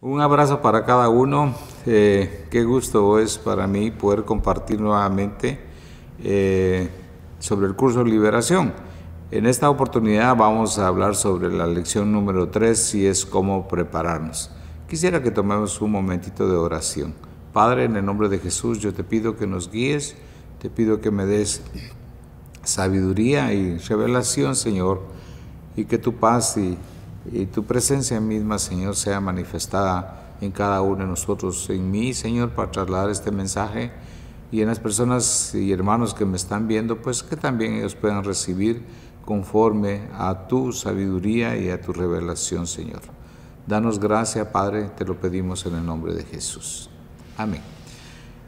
Un abrazo para cada uno. Qué gusto es para mí poder compartir nuevamente sobre el curso de liberación. En esta oportunidad vamos a hablar sobre la lección número 3 y es cómo prepararnos. Quisiera que tomemos un momentito de oración. Padre, en el nombre de Jesús, yo te pido que nos guíes, te pido que me des sabiduría y revelación, Señor, y que tu paz y tu presencia misma, Señor, sea manifestada en cada uno de nosotros, en mí, Señor, para trasladar este mensaje, y en las personas y hermanos que me están viendo, pues que también ellos puedan recibir conforme a tu sabiduría y a tu revelación, Señor. Danos gracia, Padre, te lo pedimos en el nombre de Jesús. Amén.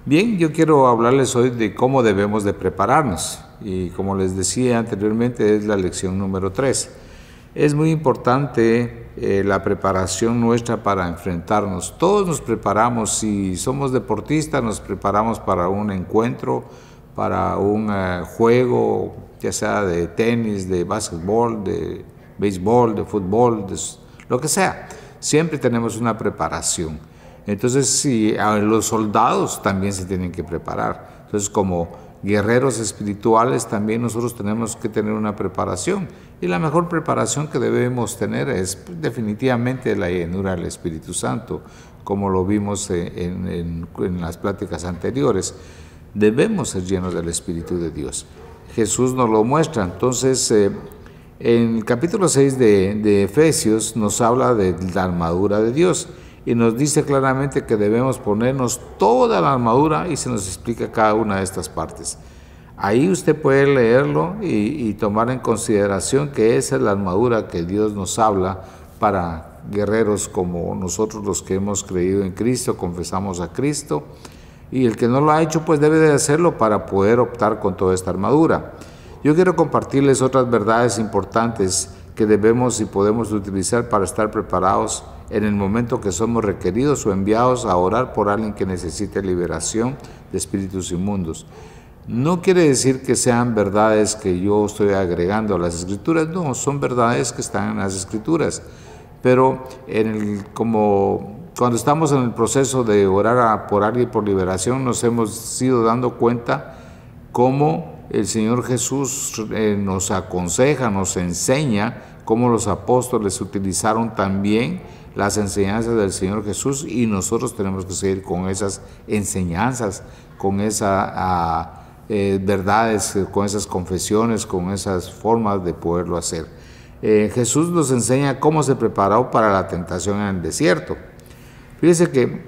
Bien, yo quiero hablarles hoy de cómo debemos de prepararnos, y como les decía anteriormente, es la lección número 3. Es muy importante la preparación nuestra para enfrentarnos. Todos nos preparamos, si somos deportistas, nos preparamos para un encuentro, para un juego, ya sea de tenis, de básquetbol, de béisbol, de fútbol, de lo que sea. Siempre tenemos una preparación. Entonces, los soldados también se tienen que preparar. Entonces, como guerreros espirituales, también nosotros tenemos que tener una preparación. Y la mejor preparación que debemos tener es definitivamente la llenura del Espíritu Santo, como lo vimos en las pláticas anteriores. Debemos ser llenos del Espíritu de Dios. Jesús nos lo muestra. Entonces, en el capítulo 6 de Efesios nos habla de la armadura de Dios y nos dice claramente que debemos ponernos toda la armadura y se nos explica cada una de estas partes. Ahí usted puede leerlo y tomar en consideración que esa es la armadura que Dios nos habla para guerreros como nosotros, los que hemos creído en Cristo, confesamos a Cristo, y el que no lo ha hecho pues debe de hacerlo para poder optar con toda esta armadura. Yo quiero compartirles otras verdades importantes que debemos y podemos utilizar para estar preparados en el momento que somos requeridos o enviados a orar por alguien que necesite liberación de espíritus inmundos. No quiere decir que sean verdades que yo estoy agregando a las Escrituras, no, son verdades que están en las Escrituras, pero como cuando estamos en el proceso de orar por alguien por liberación, nos hemos ido dando cuenta cómo el Señor Jesús nos aconseja, nos enseña cómo los apóstoles utilizaron también las enseñanzas del Señor Jesús, y nosotros tenemos que seguir con esas enseñanzas, con esas verdades, con esas confesiones, con esas formas de poderlo hacer. Jesús nos enseña cómo se preparó para la tentación en el desierto. Fíjese que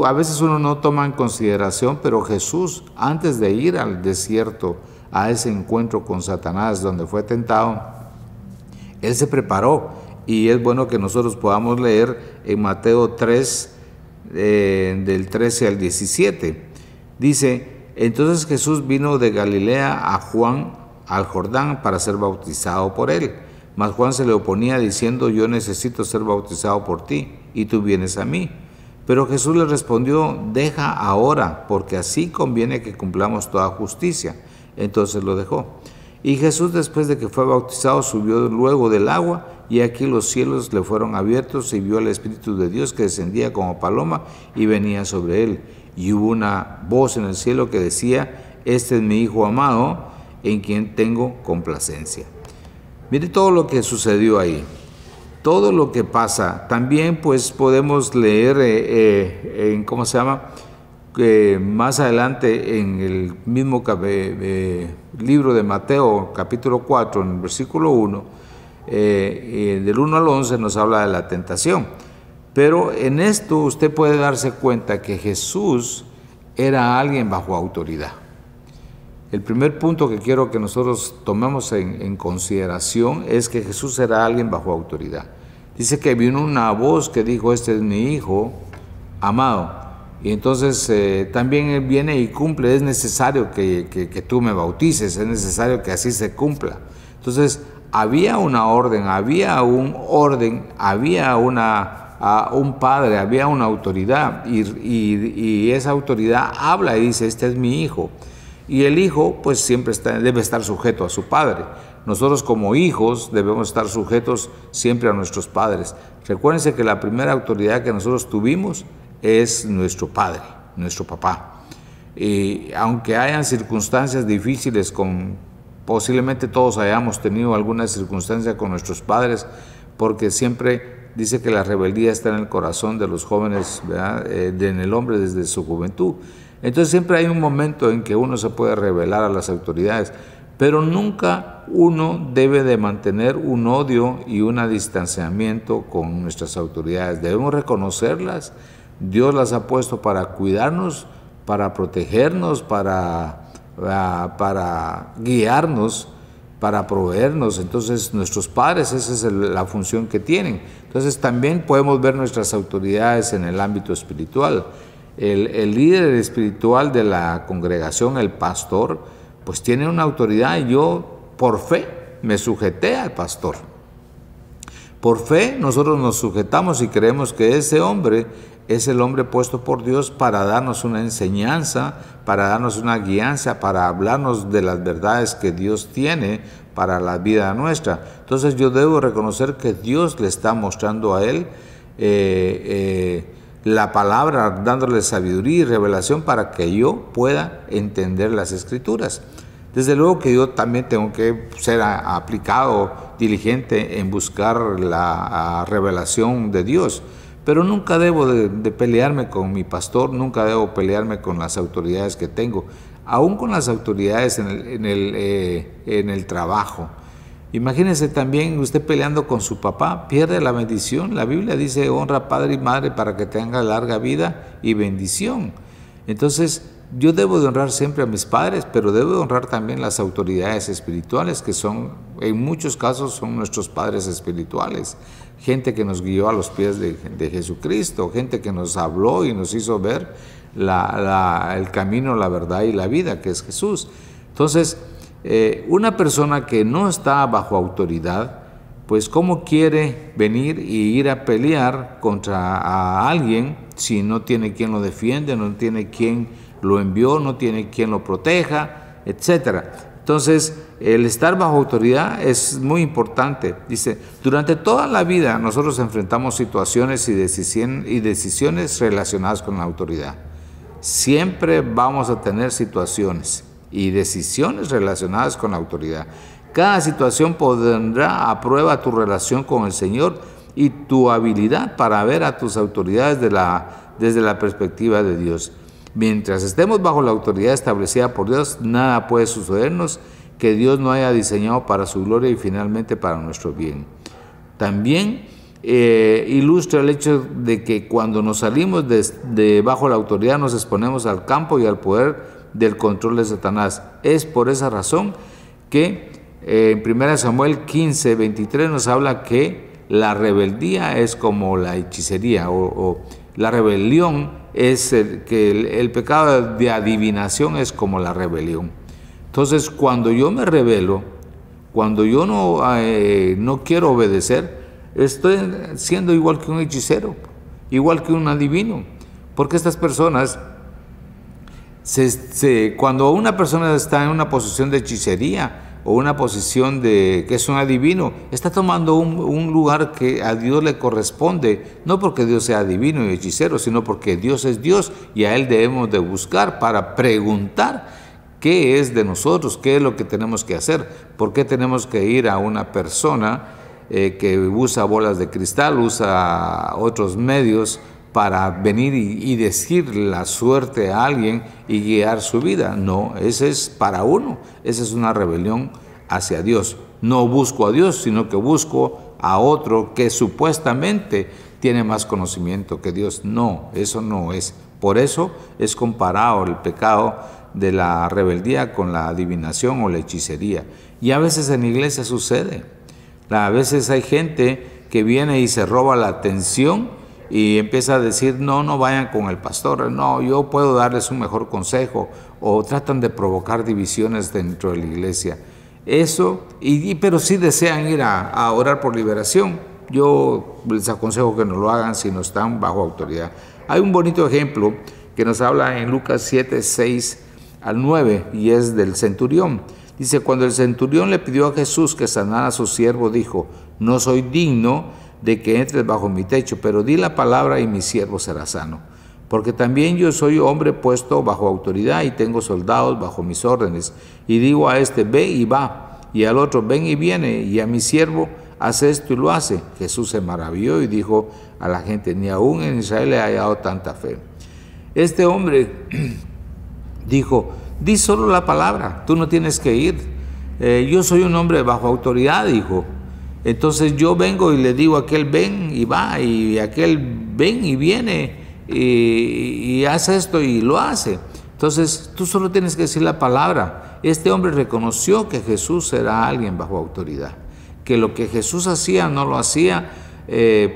a veces uno no toma en consideración, pero Jesús, antes de ir al desierto, a ese encuentro con Satanás donde fue tentado, Él se preparó. Y es bueno que nosotros podamos leer en Mateo 3, del 13 al 17. Dice: entonces Jesús vino de Galilea a Juan al Jordán para ser bautizado por él. Mas Juan se le oponía diciendo: yo necesito ser bautizado por ti, y tú vienes a mí. Pero Jesús le respondió: deja ahora, porque así conviene que cumplamos toda justicia. Entonces lo dejó. Y Jesús, después de que fue bautizado, subió luego del agua, y aquí los cielos le fueron abiertos, y vio al Espíritu de Dios que descendía como paloma y venía sobre él. Y hubo una voz en el cielo que decía: este es mi Hijo amado, en quien tengo complacencia. Mire todo lo que sucedió ahí, todo lo que pasa. También pues podemos leer más adelante en el mismo libro de Mateo, capítulo 4, en el versículo 1, del 1 al 11 nos habla de la tentación. Pero en esto usted puede darse cuenta que Jesús era alguien bajo autoridad. El primer punto que quiero que nosotros tomemos en consideración es que Jesús era alguien bajo autoridad. Dice que vino una voz que dijo: este es mi Hijo amado. Y entonces también Él viene y cumple. Es necesario que tú me bautices, es necesario que así se cumpla. Entonces había una orden, había un padre, había una autoridad, y esa autoridad habla y dice: este es mi Hijo. Y el hijo pues siempre debe estar sujeto a su padre. Nosotros como hijos debemos estar sujetos siempre a nuestros padres, Recuérdense que la primera autoridad que nosotros tuvimos es nuestro padre, nuestro papá. Y aunque hayan circunstancias difíciles, posiblemente todos hayamos tenido alguna circunstancia con nuestros padres, porque siempre dice que la rebeldía está en el corazón de los jóvenes, ¿verdad? En el hombre desde su juventud. Entonces siempre hay un momento en que uno se puede rebelar a las autoridades, pero nunca uno debe de mantener un odio y un distanciamiento con nuestras autoridades. Debemos reconocerlas. Dios las ha puesto para cuidarnos, para protegernos, para guiarnos, para proveernos. Entonces nuestros padres, esa es la función que tienen. Entonces también podemos ver nuestras autoridades en el ámbito espiritual. El líder espiritual de la congregación, el pastor, pues tiene una autoridad, y yo por fe me sujeté al pastor. Por fe nosotros nos sujetamos y creemos que ese hombre es el hombre puesto por Dios para darnos una enseñanza, para darnos una guianza, para hablarnos de las verdades que Dios tiene para la vida nuestra. Entonces yo debo reconocer que Dios le está mostrando a él la palabra, dándole sabiduría y revelación para que yo pueda entender las Escrituras. Desde luego que yo también tengo que ser aplicado, diligente en buscar la revelación de Dios, pero nunca debo de pelearme con mi pastor, nunca debo pelearme con las autoridades que tengo, aún con las autoridades en el trabajo. Imagínese también usted peleando con su papá, pierde la bendición. La Biblia dice: honra a padre y madre para que tenga larga vida y bendición. Entonces yo debo de honrar siempre a mis padres, pero debo de honrar también las autoridades espirituales, que son, en muchos casos, son nuestros padres espirituales. Gente que nos guió a los pies de Jesucristo, gente que nos habló y nos hizo ver el camino, la verdad y la vida, que es Jesús. Entonces, una persona que no está bajo autoridad, pues ¿cómo quiere venir y ir a pelear contra alguien si no tiene quien lo defiende, no tiene quien lo envió, no tiene quien lo proteja, etcétera? Entonces, el estar bajo autoridad es muy importante. Dice, durante toda la vida nosotros enfrentamos situaciones y decisiones relacionadas con la autoridad. Siempre vamos a tener situaciones y decisiones relacionadas con la autoridad. Cada situación pondrá a prueba tu relación con el Señor y tu habilidad para ver a tus autoridades desde la perspectiva de Dios. Mientras estemos bajo la autoridad establecida por Dios, nada puede sucedernos que Dios no haya diseñado para su gloria y finalmente para nuestro bien. También ilustra el hecho de que cuando nos salimos de bajo la autoridad nos exponemos al campo y al poder del control de Satanás. Es por esa razón que en 1 Samuel 15, 23 nos habla que la rebeldía es como la hechicería, o la rebelión es el pecado de adivinación es como la rebelión. Entonces, cuando yo me rebelo, cuando yo no quiero obedecer, estoy siendo igual que un hechicero, igual que un adivino, porque estas personas, cuando una persona está en una posición de hechicería o una posición de que es un adivino, está tomando un lugar que a Dios le corresponde, no porque Dios sea adivino y hechicero, sino porque Dios es Dios y a Él debemos de buscar para preguntar qué es de nosotros, qué es lo que tenemos que hacer, por qué tenemos que ir a una persona que usa bolas de cristal, usa otros medios para venir y decir la suerte a alguien y guiar su vida. No, ese es para uno, esa es una rebelión hacia Dios. No busco a Dios, sino que busco a otro que supuestamente tiene más conocimiento que Dios. No, eso no es. Por eso es comparado el pecado de la rebeldía con la adivinación o la hechicería. Y a veces en la iglesia sucede. A veces hay gente que viene y se roba la atención y empieza a decir: no vayan con el pastor, no, yo puedo darles un mejor consejo, o tratan de provocar divisiones dentro de la iglesia. Eso, pero sí desean ir a orar por liberación. Yo les aconsejo que no lo hagan si no están bajo autoridad. Hay un bonito ejemplo que nos habla en Lucas 7, 6 al 9, y es del centurión. Dice: cuando el centurión le pidió a Jesús que sanara a su siervo, dijo: no soy digno de que entres bajo mi techo, pero di la palabra y mi siervo será sano. Porque también yo soy hombre puesto bajo autoridad y tengo soldados bajo mis órdenes. Y digo a este, ve y va, y al otro, ven y viene, y a mi siervo, hace esto y lo hace. Jesús se maravilló y dijo a la gente, ni aún en Israel he hallado tanta fe. Este hombre dijo, di solo la palabra, tú no tienes que ir. Yo soy un hombre bajo autoridad, dijo. Entonces yo vengo y le digo a aquel ven y va, y aquel ven y viene, y hace esto y lo hace. Entonces tú solo tienes que decir la palabra. Este hombre reconoció que Jesús era alguien bajo autoridad, que lo que Jesús hacía no lo hacía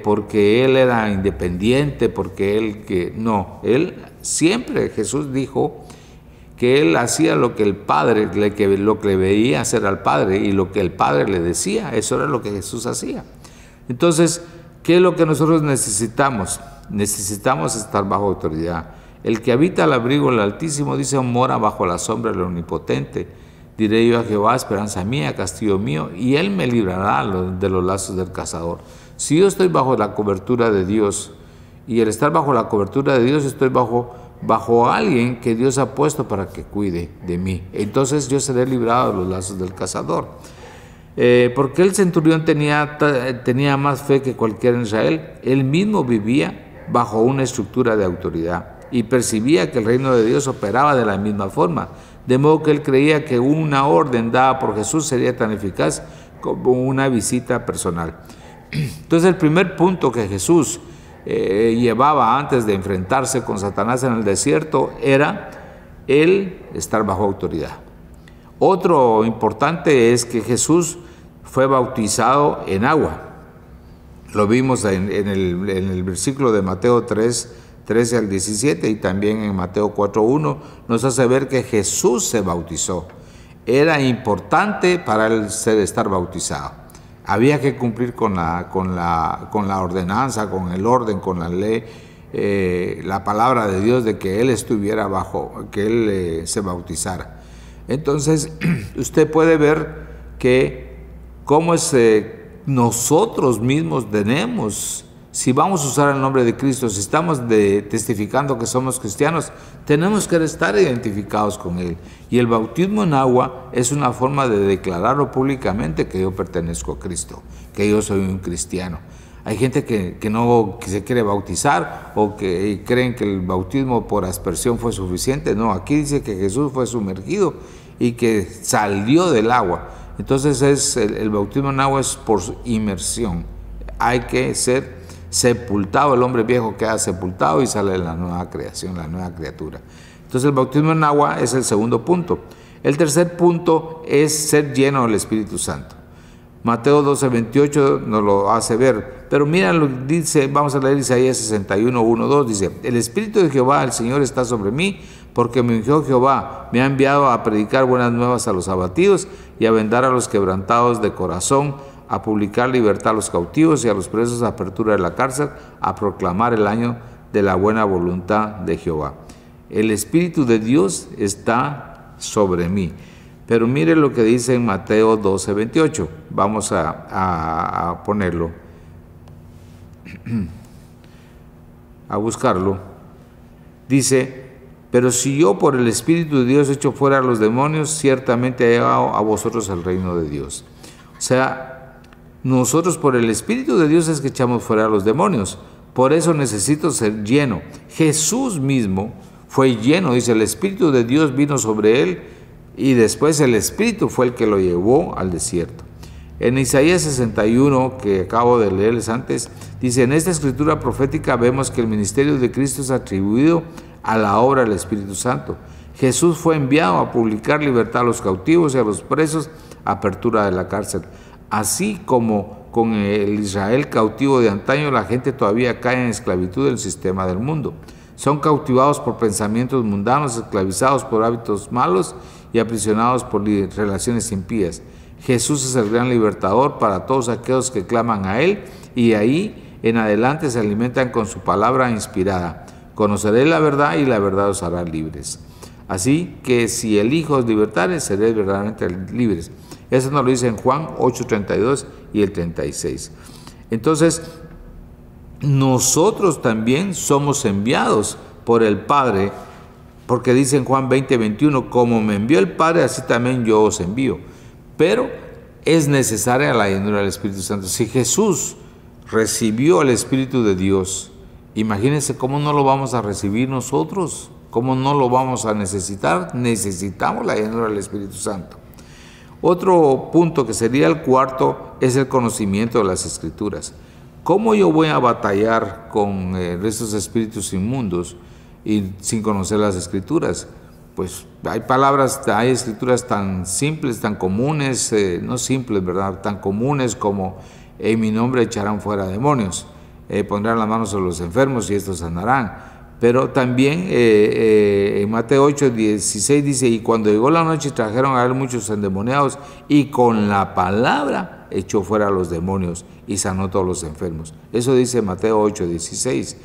porque él era independiente, porque él siempre, Jesús dijo que él hacía lo que el Padre, lo que le veía hacer al Padre, y lo que el Padre le decía, eso era lo que Jesús hacía. Entonces, ¿qué es lo que nosotros necesitamos? Necesitamos estar bajo autoridad. El que habita al abrigo del Altísimo, dice, mora bajo la sombra del Omnipotente. Diré yo a Jehová, esperanza mía, castillo mío, y él me librará de los lazos del cazador. Si yo estoy bajo la cobertura de Dios, y el estar bajo la cobertura de Dios, estoy bajo alguien que Dios ha puesto para que cuide de mí. Entonces yo seré librado de los lazos del cazador. Porque el centurión tenía más fe que cualquiera en Israel. Él mismo vivía bajo una estructura de autoridad y percibía que el reino de Dios operaba de la misma forma, de modo que él creía que una orden dada por Jesús sería tan eficaz como una visita personal. Entonces el primer punto que Jesús llevaba antes de enfrentarse con Satanás en el desierto era el estar bajo autoridad. Otro importante es que Jesús fue bautizado en agua. Lo vimos en el versículo de Mateo 3, 13 al 17, y también en Mateo 4:1 nos hace ver que Jesús se bautizó. Era importante para él estar bautizado. Había que cumplir con la ordenanza, con el orden, con la ley, la palabra de Dios de que él estuviera bajo, que él se bautizara. Entonces, usted puede ver que cómo nosotros mismos tenemos, si vamos a usar el nombre de Cristo, si estamos testificando que somos cristianos, tenemos que estar identificados con Él. Y el bautismo en agua es una forma de declararlo públicamente que yo pertenezco a Cristo, que yo soy un cristiano. Hay gente que se quiere bautizar o que creen que el bautismo por aspersión fue suficiente. No, aquí dice que Jesús fue sumergido y que salió del agua. Entonces el bautismo en agua es por inmersión. Hay que ser sepultado, el hombre viejo queda sepultado y sale la nueva creación, la nueva criatura. Entonces el bautismo en agua es el segundo punto. El tercer punto es ser lleno del Espíritu Santo. Mateo 12:28 nos lo hace ver, pero mira lo que dice, vamos a leer Isaías 61:1-2, dice, el Espíritu de Jehová, el Señor, está sobre mí, porque me ungió Jehová, me ha enviado a predicar buenas nuevas a los abatidos y a vendar a los quebrantados de corazón, a publicar libertad a los cautivos y a los presos, apertura de la cárcel, a proclamar el año de la buena voluntad de Jehová. El Espíritu de Dios está sobre mí. Pero mire lo que dice en Mateo 12:28. Vamos a ponerlo, a buscarlo. Dice, pero si yo por el Espíritu de Dios echo fuera a los demonios, ciertamente he llegado a vosotros el reino de Dios. O sea, nosotros por el Espíritu de Dios es que echamos fuera a los demonios. Por eso necesito ser lleno. Jesús mismo fue lleno, dice, el Espíritu de Dios vino sobre él y después el Espíritu fue el que lo llevó al desierto. En Isaías 61, que acabo de leerles antes, dice, en esta escritura profética vemos que el ministerio de Cristo es atribuido a la obra del Espíritu Santo. Jesús fue enviado a publicar libertad a los cautivos y a los presos, apertura de la cárcel. Así como con el Israel cautivo de antaño, la gente todavía cae en esclavitud del sistema del mundo. Son cautivados por pensamientos mundanos, esclavizados por hábitos malos y aprisionados por relaciones impías. Jesús es el gran libertador para todos aquellos que claman a Él y ahí en adelante se alimentan con su palabra inspirada. Conoceréis la verdad y la verdad os hará libres. Así que si el Hijo os libertare, seréis verdaderamente libres. Eso nos lo dice en Juan 8:32 y el 36. Entonces, nosotros también somos enviados por el Padre, porque dice en Juan 20:21, como me envió el Padre, así también yo os envío. Pero es necesaria la llenura del Espíritu Santo. Si Jesús recibió el Espíritu de Dios, imagínense cómo no lo vamos a recibir nosotros, cómo no lo vamos a necesitar. Necesitamos la llenura del Espíritu Santo. Otro punto, que sería el cuarto, es el conocimiento de las Escrituras. ¿Cómo yo voy a batallar con estos espíritus inmundos y sin conocer las Escrituras? Pues hay escrituras tan simples, tan comunes, no simples, ¿verdad? Tan comunes como en mi nombre echarán fuera demonios, pondrán las manos sobre los enfermos y estos sanarán. Pero también en Mateo 8:16 dice, y cuando llegó la noche trajeron a él muchos endemoniados y con la palabra echó fuera a los demonios y sanó a todos los enfermos. Eso dice Mateo 8:16.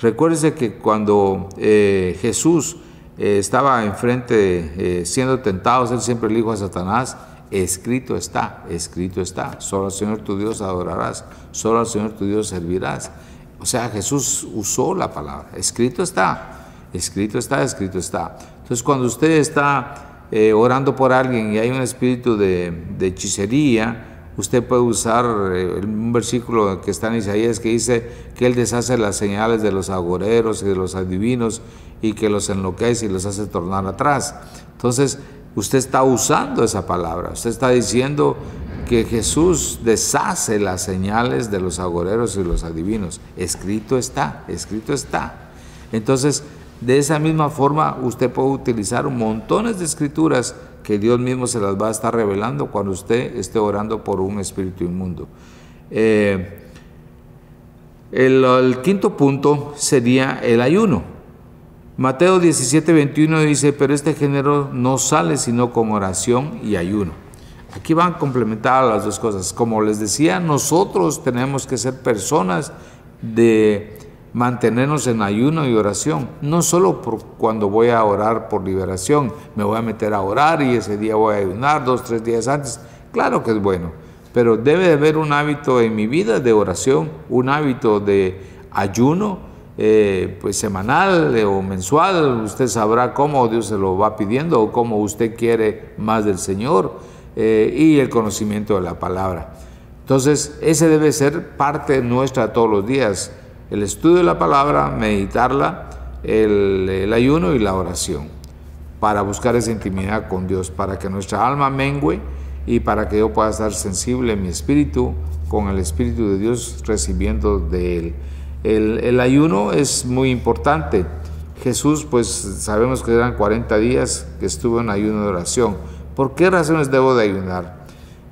Recuérdese que cuando Jesús estaba enfrente siendo tentados, él siempre le dijo a Satanás, escrito está, solo al Señor tu Dios adorarás, solo al Señor tu Dios servirás. O sea, Jesús usó la palabra, escrito está. Entonces, cuando usted está orando por alguien y hay un espíritu de hechicería, usted puede usar un versículo que está en Isaías que dice que Él deshace las señales de los agoreros y de los adivinos y que los enloquece y los hace tornar atrás. Entonces, usted está usando esa palabra, usted está diciendo que Jesús deshace las señales de los agoreros y los adivinos. Escrito está. Entonces, de esa misma forma, usted puede utilizar montones de escrituras que Dios mismo se las va a estar revelando cuando usted esté orando por un espíritu inmundo. El quinto punto sería el ayuno. Mateo 17:21 dice, pero este género no sale sino con oración y ayuno. Aquí van complementadas las dos cosas. Como les decía, nosotros tenemos que ser personas de mantenernos en ayuno y oración. No solo cuando voy a orar por liberación, me voy a meter a orar y ese día voy a ayunar 2 o 3 días antes. Claro que es bueno, pero debe de haber un hábito en mi vida de oración, un hábito de ayuno, pues semanal o mensual. Usted sabrá cómo Dios se lo va pidiendo o cómo usted quiere más del Señor, y el conocimiento de la palabra. Entonces, ese debe ser parte nuestra todos los días: el estudio de la palabra, meditarla, el ayuno y la oración, para buscar esa intimidad con Dios, para que nuestra alma mengüe y para que yo pueda estar sensible en mi espíritu con el Espíritu de Dios, recibiendo de Él. El ayuno es muy importante. Jesús, pues sabemos que eran 40 días que estuvo en ayuno de oración. ¿Por qué razones debo de ayunar?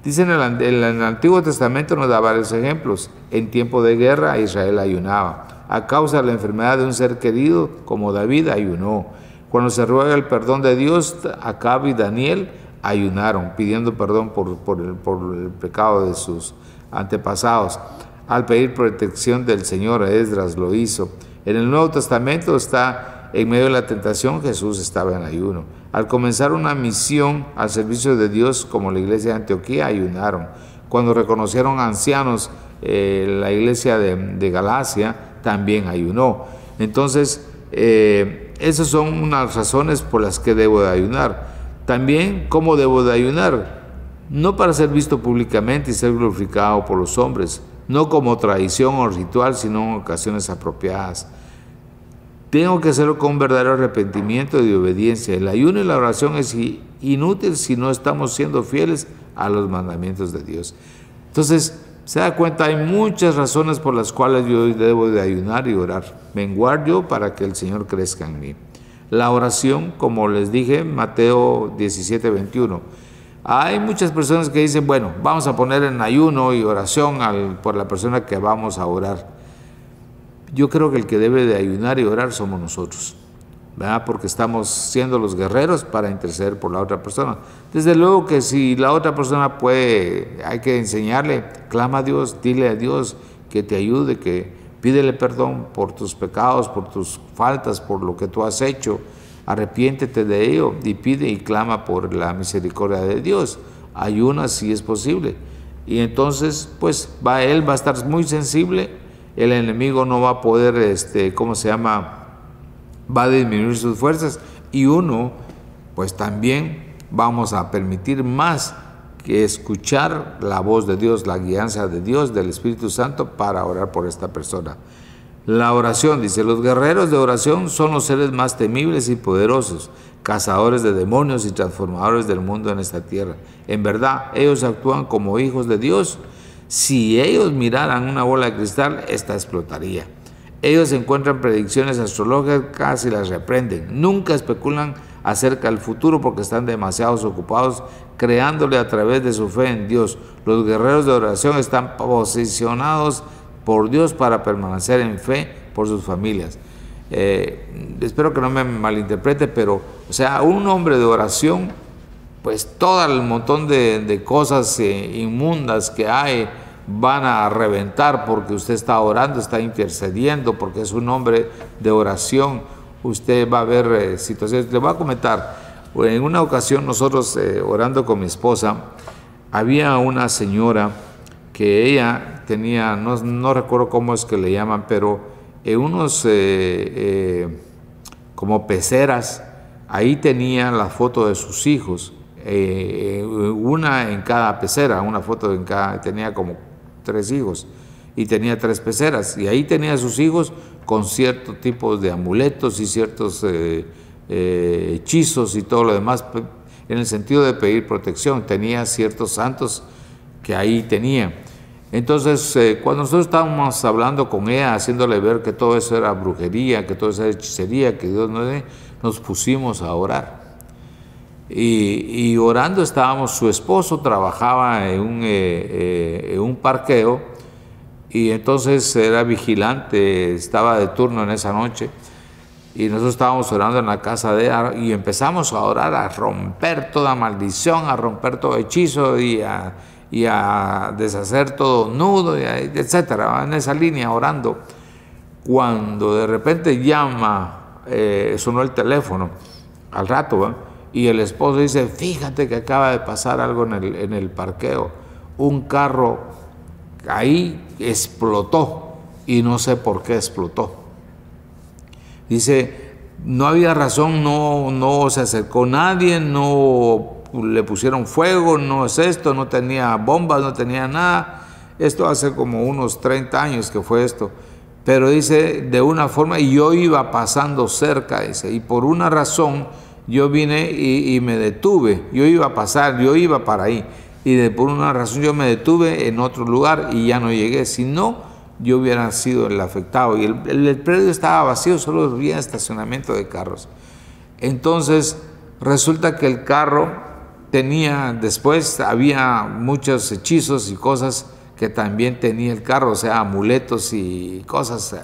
Dice en el Antiguo Testamento, nos da varios ejemplos. En tiempo de guerra Israel ayunaba. A causa de la enfermedad de un ser querido, como David, ayunó. Cuando se ruega el perdón de Dios, Acab y Daniel ayunaron, pidiendo perdón por el pecado de sus antepasados. Al pedir protección del Señor, Esdras lo hizo. En el Nuevo Testamento está, en medio de la tentación, Jesús estaba en ayuno. Al comenzar una misión al servicio de Dios, como la iglesia de Antioquía, ayunaron. Cuando reconocieron ancianos, la iglesia de Galacia también ayunó. Entonces, esas son unas razones por las que debo de ayunar. También, ¿cómo debo de ayunar? No para ser visto públicamente y ser glorificado por los hombres, no como tradición o ritual, sino en ocasiones apropiadas. Tengo que hacerlo con un verdadero arrepentimiento y obediencia. El ayuno y la oración es inútil si no estamos siendo fieles a los mandamientos de Dios. Entonces, se da cuenta, hay muchas razones por las cuales yo debo de ayunar y orar. Menguar yo para que el Señor crezca en mí. La oración, como les dije, Mateo 17:21. Hay muchas personas que dicen, bueno, vamos a poner en ayuno y oración por la persona que vamos a orar. Yo creo que el que debe de ayunar y orar somos nosotros, ¿verdad? Porque estamos siendo los guerreros para interceder por la otra persona. Desde luego que si la otra persona puede, hay que enseñarle, clama a Dios, dile a Dios que te ayude, que pídele perdón por tus pecados, por tus faltas, por lo que tú has hecho. Arrepiéntete de ello y pide y clama por la misericordia de Dios. Ayuna si es posible. y entonces pues él va a estar muy sensible, el enemigo no va a poder, va a disminuir sus fuerzas, y uno pues también vamos a permitir más que escuchar la voz de Dios, la guianza de Dios, del Espíritu Santo, para orar por esta persona. La oración, dice, los guerreros de oración son los seres más temibles y poderosos, cazadores de demonios y transformadores del mundo en esta tierra. En verdad, ellos actúan como hijos de Dios. Si ellos miraran una bola de cristal, esta explotaría. Ellos encuentran predicciones astrológicas y las reprenden. Nunca especulan acerca del futuro porque están demasiado ocupados creándole a través de su fe en Dios. Los guerreros de oración están posicionados por Dios para permanecer en fe por sus familias. Espero que no me malinterprete, pero, o sea, un hombre de oración, pues todo el montón de cosas inmundas que hay van a reventar porque usted está orando, está intercediendo, porque es un hombre de oración. Usted va a ver situaciones. Le voy a comentar, en una ocasión nosotros orando con mi esposa, había una señora que ella tenía, no recuerdo cómo es que le llaman, pero unos como peceras, ahí tenía la foto de sus hijos, una en cada pecera, una foto en cada, tenía como 3 hijos y tenía 3 peceras, y ahí tenía a sus hijos con ciertos tipos de amuletos y ciertos hechizos y todo lo demás, en el sentido de pedir protección. Tenía ciertos santos que ahí tenía. Entonces, cuando nosotros estábamos hablando con ella, haciéndole ver que todo eso era brujería, que todo eso era hechicería, que Dios nos pusimos a orar. Y orando estábamos, su esposo trabajaba en un parqueo, y entonces era vigilante, estaba de turno en esa noche, y nosotros estábamos orando en la casa de ella, y empezamos a orar, a romper toda maldición, a romper todo hechizo, y a deshacer todo nudo, etcétera, en esa línea orando. Cuando de repente llama, sonó el teléfono al rato, ¿va? Y el esposo dice, fíjate que acaba de pasar algo en el parqueo, un carro ahí explotó y no sé por qué explotó. Dice, no había razón, no se acercó nadie, no le pusieron fuego, no es esto, no tenía bombas, no tenía nada. Esto hace como unos 30 años que fue esto. Pero dice, de una forma, y yo iba pasando cerca, dice, y por una razón yo vine y me detuve. Yo iba a pasar, yo iba para ahí, y por una razón yo me detuve en otro lugar y ya no llegué. Si no, yo hubiera sido el afectado. Y el predio estaba vacío, solo había estacionamiento de carros. Entonces resulta que el carro tenía, después había muchos hechizos y cosas que también tenía el carro, o sea, amuletos y cosas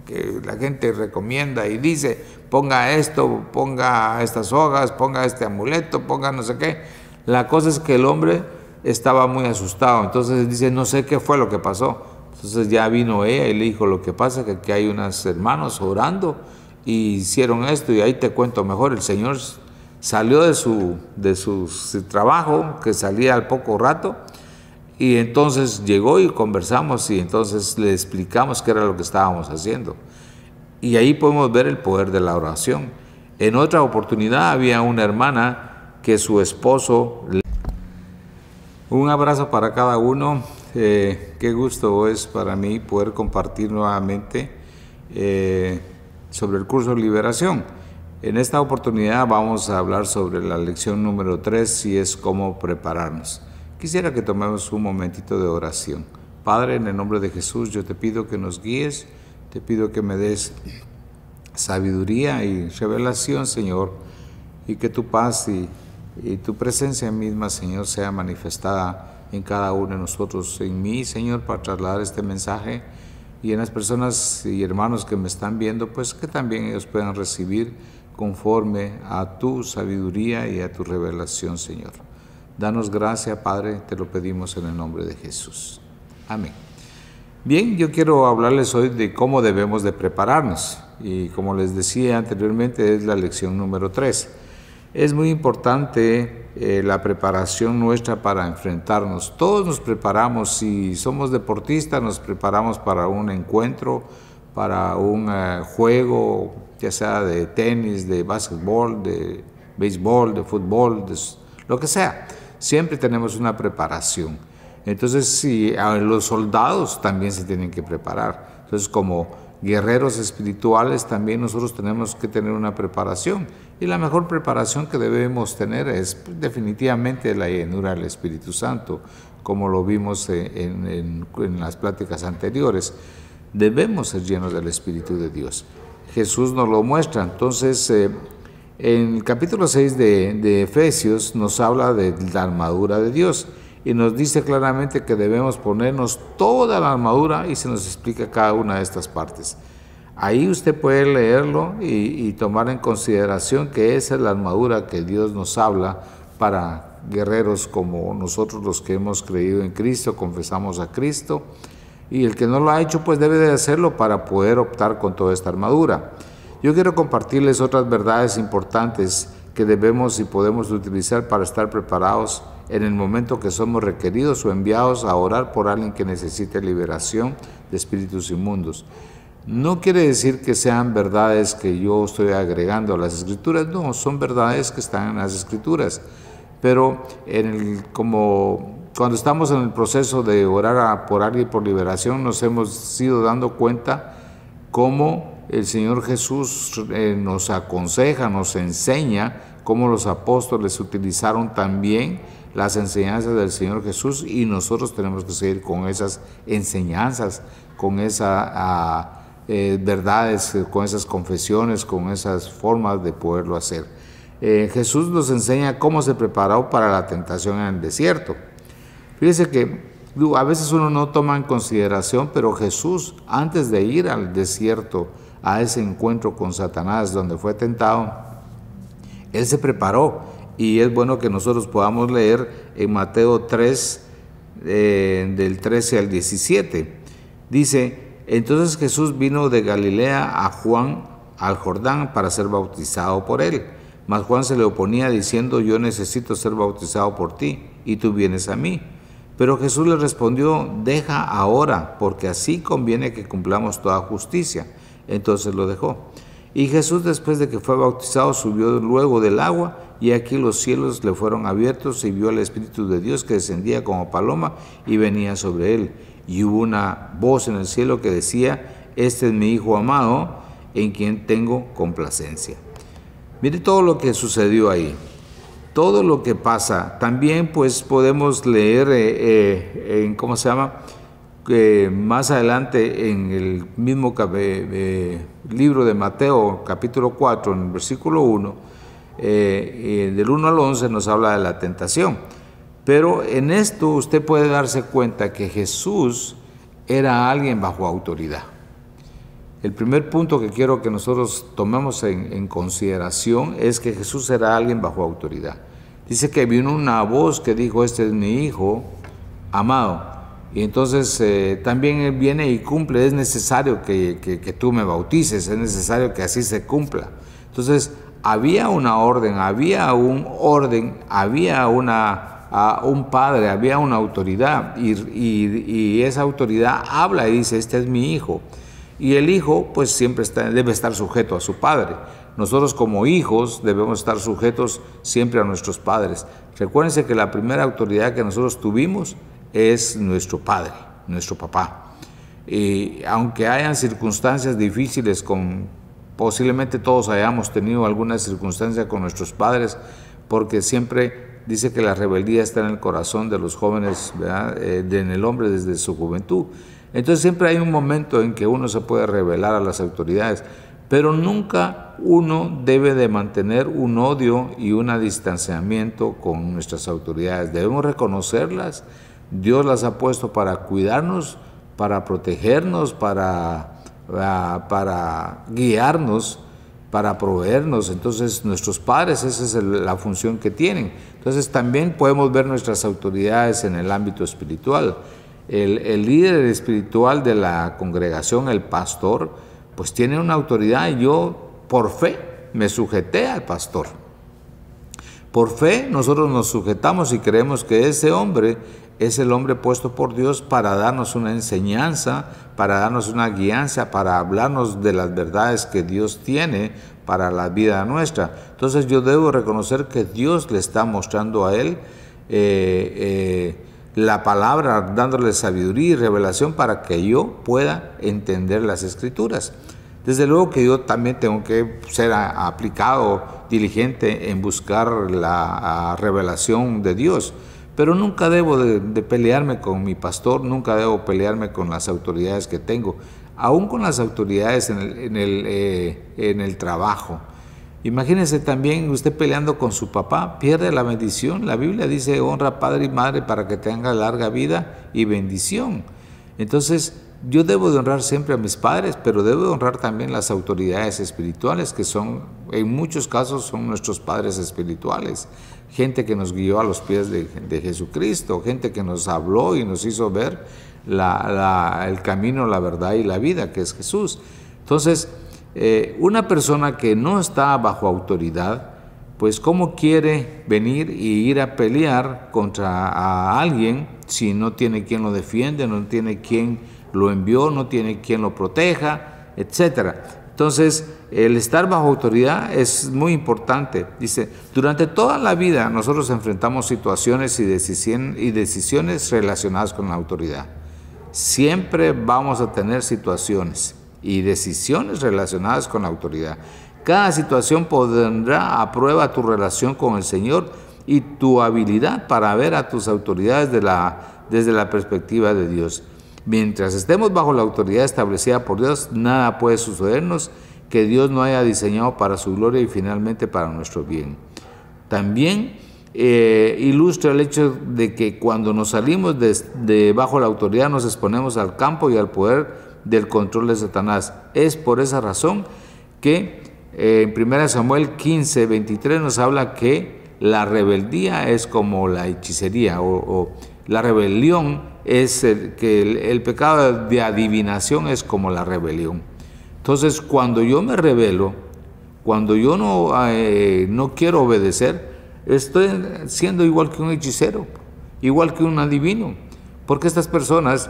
que la gente recomienda y dice, ponga esto, ponga estas hojas, ponga este amuleto, ponga no sé qué. La cosa es que el hombre estaba muy asustado, entonces dice, no sé qué fue lo que pasó. Entonces ya vino ella y le dijo, lo que pasa es que aquí hay unos hermanos orando y hicieron esto, y ahí te cuento mejor. El Señor salió de su trabajo, que salía al poco rato, y entonces llegó y conversamos, y entonces le explicamos qué era lo que estábamos haciendo. Y ahí podemos ver el poder de la oración. En otra oportunidad había una hermana que su esposo... Un abrazo para cada uno. Qué gusto es para mí poder compartir nuevamente sobre el curso de liberación. En esta oportunidad vamos a hablar sobre la lección número 3, y es cómo prepararnos. Quisiera que tomemos un momentito de oración. Padre, en el nombre de Jesús, yo te pido que nos guíes, te pido que me des sabiduría y revelación, Señor, y que tu paz y tu presencia misma, Señor, sea manifestada en cada uno de nosotros, en mí, Señor, para trasladar este mensaje, y en las personas y hermanos que me están viendo, pues que también ellos puedan recibir conforme a tu sabiduría y a tu revelación, Señor. Danos gracia, Padre, te lo pedimos en el nombre de Jesús. Amén. Bien, yo quiero hablarles hoy de cómo debemos de prepararnos, y como les decía anteriormente, es la lección número 3. Es muy importante la preparación nuestra para enfrentarnos. Todos nos preparamos, si somos deportistas, nos preparamos para un encuentro, para un juego, ya sea de tenis, de básquetbol, de béisbol, de fútbol, lo que sea. Siempre tenemos una preparación. Entonces, sí, los soldados también se tienen que preparar. Entonces, como guerreros espirituales, también nosotros tenemos que tener una preparación. Y la mejor preparación que debemos tener es definitivamente la llenura del Espíritu Santo, como lo vimos en las pláticas anteriores. Debemos ser llenos del Espíritu de Dios. Jesús nos lo muestra. Entonces, en el capítulo 6 de Efesios nos habla de la armadura de Dios y nos dice claramente que debemos ponernos toda la armadura y se nos explica cada una de estas partes. Ahí usted puede leerlo y tomar en consideración que esa es la armadura que Dios nos habla para guerreros como nosotros, los que hemos creído en Cristo, confesamos a Cristo, y el que no lo ha hecho pues debe de hacerlo para poder optar con toda esta armadura. Yo quiero compartirles otras verdades importantes que debemos y podemos utilizar para estar preparados en el momento que somos requeridos o enviados a orar por alguien que necesite liberación de espíritus inmundos. No quiere decir que sean verdades que yo estoy agregando a las Escrituras, no, son verdades que están en las Escrituras, pero como cuando estamos en el proceso de orar por alguien por liberación, nos hemos ido dando cuenta cómo el Señor Jesús nos aconseja, nos enseña cómo los apóstoles utilizaron también las enseñanzas del Señor Jesús, y nosotros tenemos que seguir con esas enseñanzas, con esas verdades, con esas confesiones, con esas formas de poderlo hacer. Jesús nos enseña cómo se preparó para la tentación en el desierto. Fíjese que a veces uno no toma en consideración, pero Jesús, antes de ir al desierto, a ese encuentro con Satanás donde fue tentado, Él se preparó, y es bueno que nosotros podamos leer en Mateo 3, del 13 al 17. Dice: entonces Jesús vino de Galilea a Juan al Jordán para ser bautizado por él. Mas Juan se le oponía diciendo: yo necesito ser bautizado por ti, y tú vienes a mí. Pero Jesús le respondió: deja ahora, porque así conviene que cumplamos toda justicia. Entonces lo dejó. Y Jesús, después de que fue bautizado, subió luego del agua, y aquí los cielos le fueron abiertos, y vio al Espíritu de Dios que descendía como paloma y venía sobre él. Y hubo una voz en el cielo que decía: este es mi Hijo amado, en quien tengo complacencia. Mire todo lo que sucedió ahí, todo lo que pasa. También pues podemos leer más adelante en el mismo libro de Mateo, capítulo 4, en el versículo 1, del 1 al 11 nos habla de la tentación. Pero en esto usted puede darse cuenta que Jesús era alguien bajo autoridad. El primer punto que quiero que nosotros tomemos en consideración es que Jesús era alguien bajo autoridad. Dice que vino una voz que dijo: este es mi Hijo amado. Y entonces también Él viene y cumple. Es necesario que tú me bautices, es necesario que así se cumpla. Entonces había una orden, había un padre, había una autoridad, y esa autoridad habla y dice: este es mi Hijo. Y el hijo pues siempre debe estar sujeto a su padre. Nosotros como hijos debemos estar sujetos siempre a nuestros padres. Recuérdense que la primera autoridad que nosotros tuvimos es nuestro padre, nuestro papá. Y aunque hayan circunstancias difíciles, posiblemente todos hayamos tenido alguna circunstancia con nuestros padres, porque siempre dice que la rebeldía está en el corazón de los jóvenes, ¿verdad? En el hombre desde su juventud. Entonces siempre hay un momento en que uno se puede rebelar a las autoridades, pero nunca uno debe de mantener un odio y un distanciamiento con nuestras autoridades. Debemos reconocerlas. Dios las ha puesto para cuidarnos, para protegernos, para guiarnos, para proveernos. Entonces nuestros padres, esa es la función que tienen. Entonces también podemos ver nuestras autoridades en el ámbito espiritual. El líder espiritual de la congregación, el pastor, pues tiene una autoridad, y yo por fe me sujeté al pastor. Por fe nosotros nos sujetamos y creemos que ese hombre es el hombre puesto por Dios para darnos una enseñanza, para darnos una guianza, para hablarnos de las verdades que Dios tiene para la vida nuestra. Entonces yo debo reconocer que Dios le está mostrando a él la palabra, dándole sabiduría y revelación para que yo pueda entender las Escrituras. Desde luego que yo también tengo que ser aplicado, diligente en buscar la revelación de Dios, pero nunca debo de pelearme con mi pastor, nunca debo pelearme con las autoridades que tengo, aún con las autoridades en el trabajo. Imagínese también usted peleando con su papá, pierde la bendición. La Biblia dice, honra a padre y madre para que tenga larga vida y bendición. Entonces, yo debo de honrar siempre a mis padres, pero debo de honrar también las autoridades espirituales, que son, en muchos casos, son nuestros padres espirituales. Gente que nos guió a los pies de Jesucristo, gente que nos habló y nos hizo ver el camino, la verdad y la vida, que es Jesús. Entonces, una persona que no está bajo autoridad, pues ¿cómo quiere venir y ir a pelear contra alguien si no tiene quien lo defiende, no tiene quien lo envió, no tiene quien lo proteja, etcétera? Entonces, el estar bajo autoridad es muy importante. Dice, durante toda la vida nosotros enfrentamos situaciones y decisiones relacionadas con la autoridad. Siempre vamos a tener situaciones y decisiones relacionadas con la autoridad. Cada situación pondrá a prueba tu relación con el Señor y tu habilidad para ver a tus autoridades desde la perspectiva de Dios. Mientras estemos bajo la autoridad establecida por Dios, nada puede sucedernos que Dios no haya diseñado para su gloria y finalmente para nuestro bien. También ilustra el hecho de que cuando nos salimos de bajo la autoridad nos exponemos al campo y al poder del control de Satanás. Es por esa razón que en 1 Samuel 15, 23 nos habla que la rebeldía es como la hechicería o la rebelión es el pecado de adivinación es como la rebelión. Entonces, cuando yo me rebelo, cuando yo no quiero obedecer, estoy siendo igual que un hechicero, igual que un adivino, porque estas personas,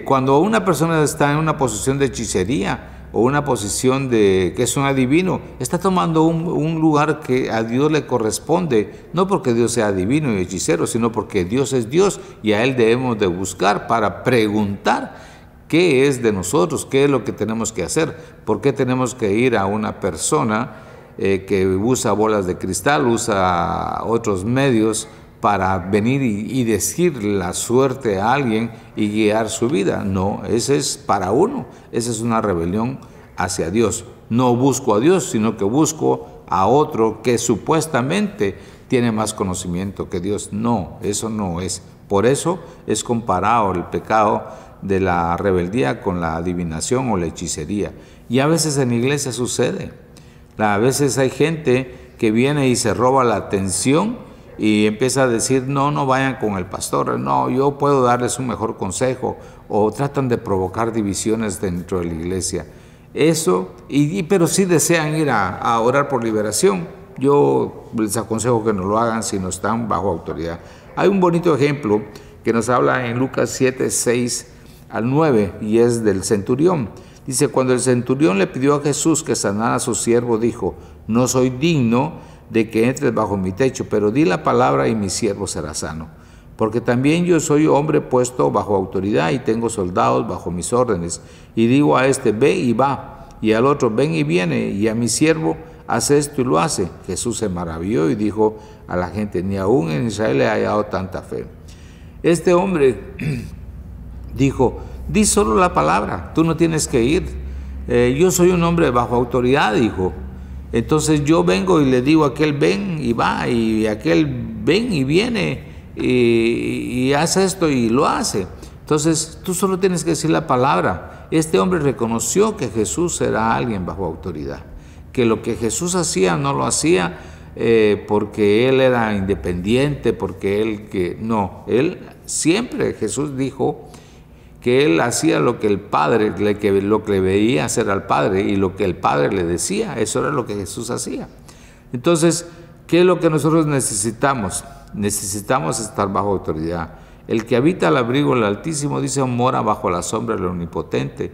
cuando una persona está en una posición de hechicería o una posición que es un adivino, está tomando un lugar que a Dios le corresponde, no porque Dios sea adivino y hechicero, sino porque Dios es Dios y a Él debemos de buscar para preguntar qué es de nosotros, qué es lo que tenemos que hacer, por qué tenemos que ir a una persona que usa bolas de cristal, usa otros medios para venir y decir la suerte a alguien y guiar su vida. No, ese es para uno, esa es una rebelión hacia Dios. No busco a Dios, sino que busco a otro que supuestamente tiene más conocimiento que Dios. No, eso no es. Por eso es comparado el pecado de la rebeldía con la adivinación o la hechicería. Y a veces en la iglesia sucede. A veces hay gente que viene y se roba la atención y empieza a decir, no vayan con el pastor, no, yo puedo darles un mejor consejo, o tratan de provocar divisiones dentro de la iglesia. Eso, pero sí desean ir a orar por liberación. Yo les aconsejo que no lo hagan si no están bajo autoridad. Hay un bonito ejemplo que nos habla en Lucas 7, 6 al 9, y es del centurión. Dice, cuando el centurión le pidió a Jesús que sanara a su siervo, dijo, no soy digno de que entres bajo mi techo, pero di la palabra y mi siervo será sano. Porque también yo soy hombre puesto bajo autoridad y tengo soldados bajo mis órdenes. Y digo a este, ve y va, y al otro, ven y viene, y a mi siervo, hace esto y lo hace. Jesús se maravilló y dijo a la gente, ni aún en Israel he hallado tanta fe. Este hombre dijo, di solo la palabra, tú no tienes que ir. Yo soy un hombre bajo autoridad, dijo. Entonces yo vengo y le digo a aquel ven y va, y aquel ven y viene y hace esto y lo hace. Entonces tú solo tienes que decir la palabra. Este hombre reconoció que Jesús era alguien bajo autoridad, que lo que Jesús hacía no lo hacía porque él era independiente, porque él siempre, Jesús dijo que él hacía lo que el Padre, lo que le veía hacer al Padre, y lo que el Padre le decía, eso era lo que Jesús hacía. Entonces, ¿qué es lo que nosotros necesitamos? Necesitamos estar bajo autoridad. El que habita al abrigo del Altísimo, dice, mora bajo la sombra del Omnipotente.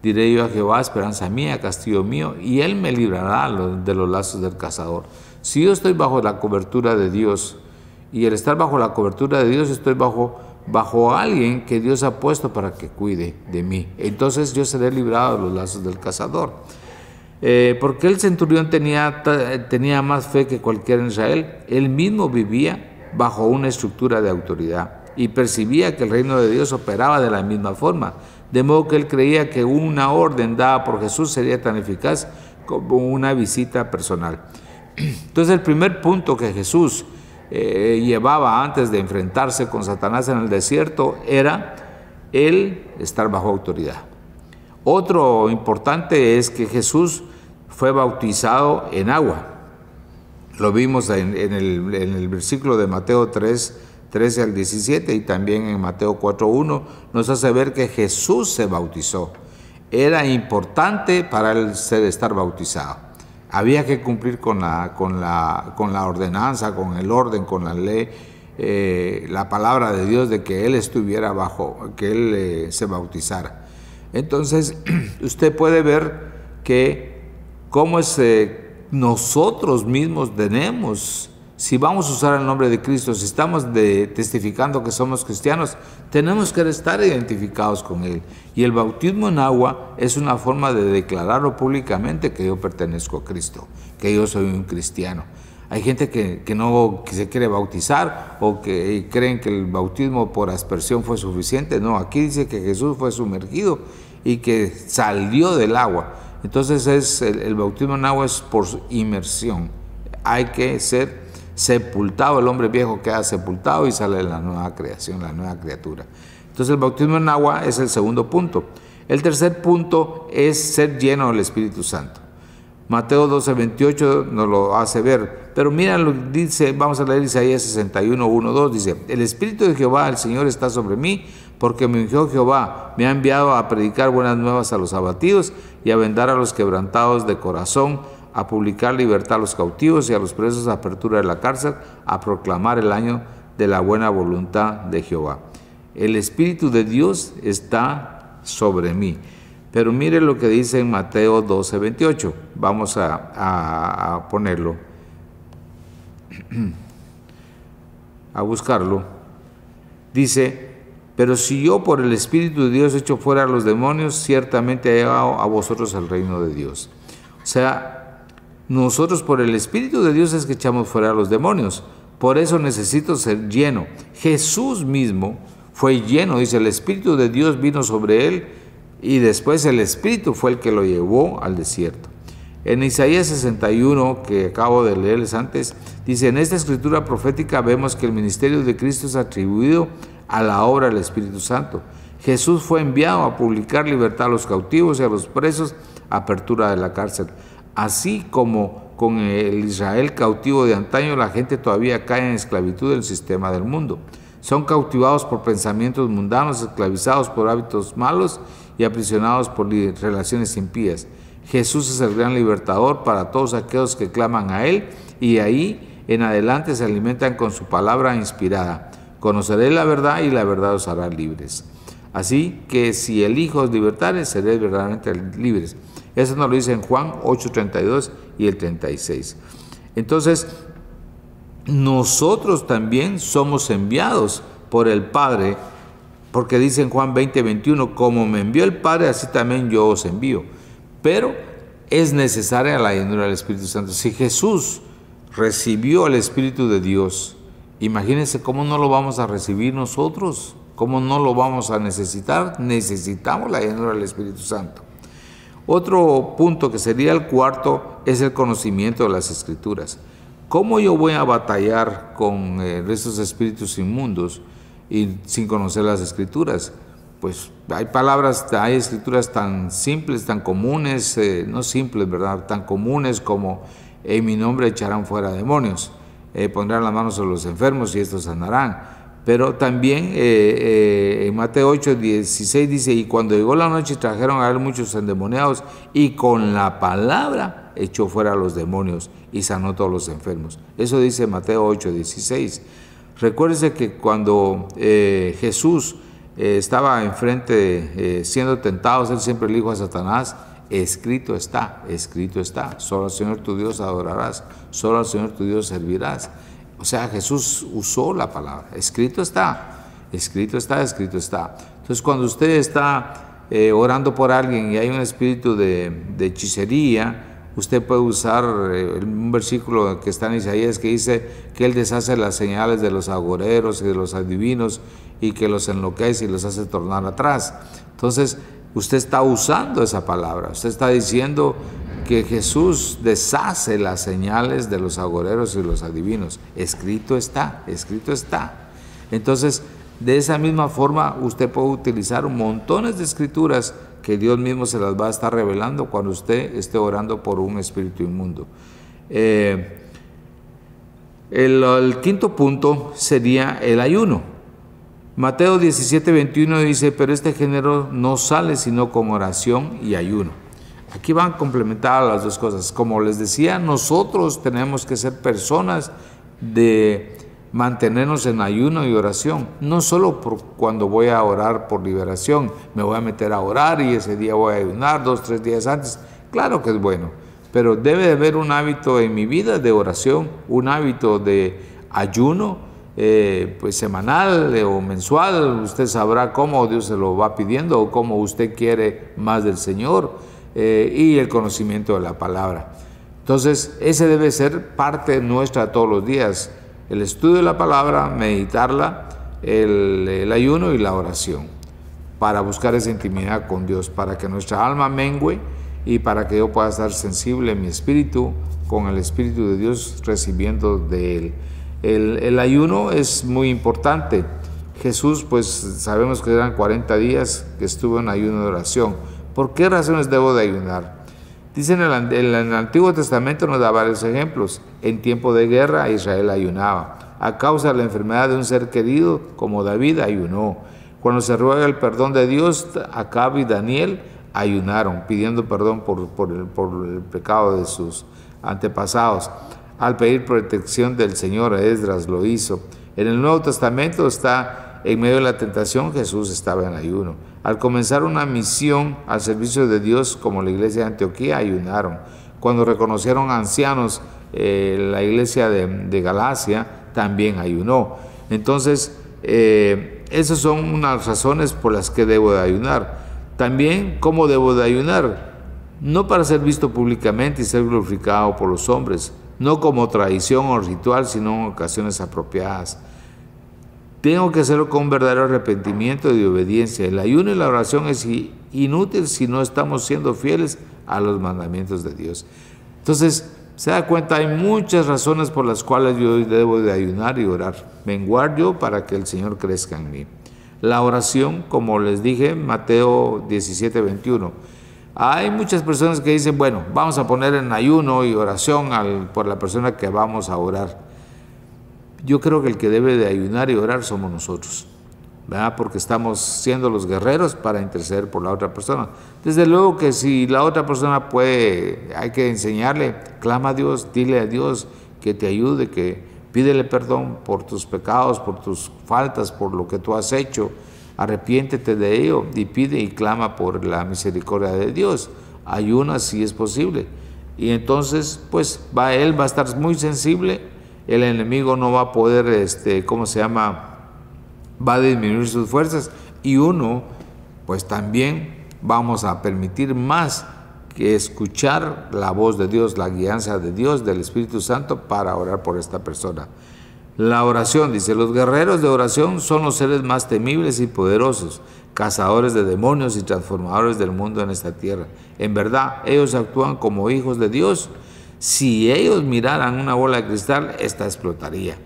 Diré yo a Jehová, esperanza mía, castillo mío, y Él me librará de los lazos del cazador. Si yo estoy bajo la cobertura de Dios, y el estar bajo la cobertura de Dios, estoy bajo alguien que Dios ha puesto para que cuide de mí. Entonces yo seré librado de los lazos del cazador. Porque el centurión tenía más fe que cualquiera en Israel. Él mismo vivía bajo una estructura de autoridad y percibía que el reino de Dios operaba de la misma forma, de modo que él creía que una orden dada por Jesús sería tan eficaz como una visita personal. Entonces el primer punto que Jesús llevaba antes de enfrentarse con Satanás en el desierto era el estar bajo autoridad. Otro importante es que Jesús fue bautizado en agua. Lo vimos en el versículo de Mateo 3, 13 al 17, y también en Mateo 4:1 nos hace ver que Jesús se bautizó. Era importante para él estar bautizado. Había que cumplir con la ordenanza, con el orden, con la ley, la palabra de Dios de que él estuviera bajo, que él se bautizara. Entonces, usted puede ver que cómo es nosotros mismos tenemos, si vamos a usar el nombre de Cristo, si estamos testificando que somos cristianos, tenemos que estar identificados con Él. Y el bautismo en agua es una forma de declararlo públicamente que yo pertenezco a Cristo, que yo soy un cristiano. Hay gente que se quiere bautizar o que creen que el bautismo por aspersión fue suficiente. No, aquí dice que Jesús fue sumergido y que salió del agua. Entonces el bautismo en agua es por inmersión. Hay que ser sepultado, el hombre viejo queda sepultado y sale la nueva creación, la nueva criatura. Entonces el bautismo en agua es el segundo punto. El tercer punto es ser lleno del Espíritu Santo. Mateo 12:28 nos lo hace ver, pero mira lo que dice, vamos a leer Isaías 61:1-2, dice: el Espíritu de Jehová, el Señor, está sobre mí, porque me ungió Jehová, me ha enviado a predicar buenas nuevas a los abatidos y a vendar a los quebrantados de corazón, a publicar libertad a los cautivos y a los presos, apertura de la cárcel, a proclamar el año de la buena voluntad de Jehová. El Espíritu de Dios está sobre mí. Pero mire lo que dice en Mateo 12:28. Vamos a ponerlo, a buscarlo. Dice: pero si yo por el Espíritu de Dios echo fuera a los demonios, ciertamente he llegado a vosotros el reino de Dios. O sea, nosotros por el Espíritu de Dios es que echamos fuera a los demonios. Por eso necesito ser lleno. Jesús mismo fue lleno, dice, el Espíritu de Dios vino sobre él y después el Espíritu fue el que lo llevó al desierto. En Isaías 61, que acabo de leerles antes, dice: en esta escritura profética vemos que el ministerio de Cristo es atribuido a la obra del Espíritu Santo. Jesús fue enviado a publicar libertad a los cautivos y a los presos, apertura de la cárcel. Así como con el Israel cautivo de antaño, la gente todavía cae en esclavitud del sistema del mundo. Son cautivados por pensamientos mundanos, esclavizados por hábitos malos y aprisionados por relaciones impías. Jesús es el gran libertador para todos aquellos que claman a Él y ahí en adelante se alimentan con su palabra inspirada. Conoceréis la verdad y la verdad os hará libres. Así que si el Hijo os libertare, seréis verdaderamente libres. Eso nos lo dice en Juan 8:32 y el 36. Entonces, nosotros también somos enviados por el Padre, porque dice en Juan 20:21, como me envió el Padre, así también yo os envío. Pero es necesaria la llenura del Espíritu Santo. Si Jesús recibió el Espíritu de Dios, imagínense cómo no lo vamos a recibir nosotros, cómo no lo vamos a necesitar. Necesitamos la llenura del Espíritu Santo. Otro punto que sería el cuarto es el conocimiento de las Escrituras. ¿Cómo yo voy a batallar con estos espíritus inmundos y sin conocer las Escrituras? Pues hay escrituras tan simples, tan comunes, no simples, ¿verdad? Tan comunes como: en mi nombre echarán fuera demonios, pondrán las manos sobre los enfermos y estos sanarán. Pero también en Mateo 8:16 dice, y cuando llegó la noche trajeron a él muchos endemoniados y con la palabra echó fuera a los demonios y sanó a todos los enfermos. Eso dice Mateo 8:16. Recuérdese que cuando Jesús estaba enfrente siendo tentado, él siempre le dijo a Satanás, escrito está, solo al Señor tu Dios adorarás, solo al Señor tu Dios servirás. O sea, Jesús usó la palabra, escrito está. Entonces, cuando usted está orando por alguien y hay un espíritu de hechicería, usted puede usar un versículo que está en Isaías que dice que Él deshace las señales de los agoreros y de los adivinos y que los enloquece y los hace tornar atrás. Entonces, usted está usando esa palabra, usted está diciendo que Jesús deshace las señales de los agoreros y los adivinos. Escrito está. Entonces, de esa misma forma, usted puede utilizar montones de escrituras que Dios mismo se las va a estar revelando cuando usted esté orando por un espíritu inmundo. El quinto punto sería el ayuno. Mateo 17:21 dice, pero este género no sale sino con oración y ayuno. Aquí van complementadas las dos cosas. Como les decía, nosotros tenemos que ser personas de mantenernos en ayuno y oración. No solo cuando voy a orar por liberación, me voy a meter a orar y ese día voy a ayunar 2 o 3 días antes. Claro que es bueno, pero debe de haber un hábito en mi vida de oración, un hábito de ayuno, pues semanal o mensual. Usted sabrá cómo Dios se lo va pidiendo o cómo usted quiere más del Señor. Y el conocimiento de la palabra. Entonces, ese debe ser parte nuestra todos los días. El estudio de la palabra, meditarla, el ayuno y la oración, para buscar esa intimidad con Dios, para que nuestra alma mengüe y para que yo pueda estar sensible en mi espíritu, con el Espíritu de Dios recibiendo de Él. El ayuno es muy importante. Jesús, pues sabemos que eran 40 días que estuvo en ayuno de oración. ¿Por qué razones debo de ayunar? Dicen en el Antiguo Testamento nos da varios ejemplos. En tiempo de guerra Israel ayunaba. A causa de la enfermedad de un ser querido, como David ayunó. Cuando se ruega el perdón de Dios, Acab y Daniel ayunaron, pidiendo perdón por el pecado de sus antepasados. Al pedir protección del Señor, Esdras lo hizo. En el Nuevo Testamento está, en medio de la tentación, Jesús estaba en ayuno. Al comenzar una misión al servicio de Dios, como la iglesia de Antioquía, ayunaron. Cuando reconocieron ancianos, la iglesia de Galacia también ayunó. Entonces, esas son unas razones por las que debo de ayunar. También, ¿cómo debo de ayunar? No para ser visto públicamente y ser glorificado por los hombres, no como tradición o ritual, sino en ocasiones apropiadas. Tengo que hacerlo con un verdadero arrepentimiento y obediencia. El ayuno y la oración es inútil si no estamos siendo fieles a los mandamientos de Dios. Entonces, se da cuenta, hay muchas razones por las cuales yo debo de ayunar y orar. Menguar yo para que el Señor crezca en mí. La oración, como les dije, Mateo 17:21. Hay muchas personas que dicen, bueno, vamos a poner en ayuno y oración por la persona que vamos a orar. Yo creo que el que debe de ayunar y orar somos nosotros, ¿verdad? Porque estamos siendo los guerreros para interceder por la otra persona. Desde luego que si la otra persona puede, hay que enseñarle, clama a Dios, dile a Dios que te ayude, que pídele perdón por tus pecados, por tus faltas, por lo que tú has hecho. Arrepiéntete de ello y pide y clama por la misericordia de Dios. Ayuna si es posible. Y entonces, pues, él va a estar muy sensible. El enemigo no va a poder, va a disminuir sus fuerzas. Y uno, pues también vamos a permitir más que escuchar la voz de Dios, la guianza de Dios, del Espíritu Santo para orar por esta persona. La oración, dice, los guerreros de oración son los seres más temibles y poderosos, cazadores de demonios y transformadores del mundo en esta tierra. En verdad, ellos actúan como hijos de Dios. Si ellos miraran una bola de cristal, esta explotaría.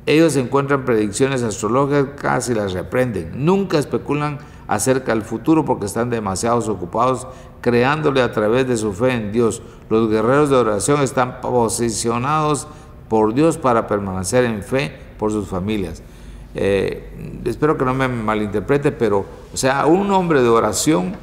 Ellos encuentran predicciones astrológicas y las reprenden. Nunca especulan acerca del futuro porque están demasiado ocupados creándole a través de su fe en Dios. Los guerreros de oración están posicionados por Dios para permanecer en fe por sus familias. Espero que no me malinterprete, pero, o sea, un hombre de oración,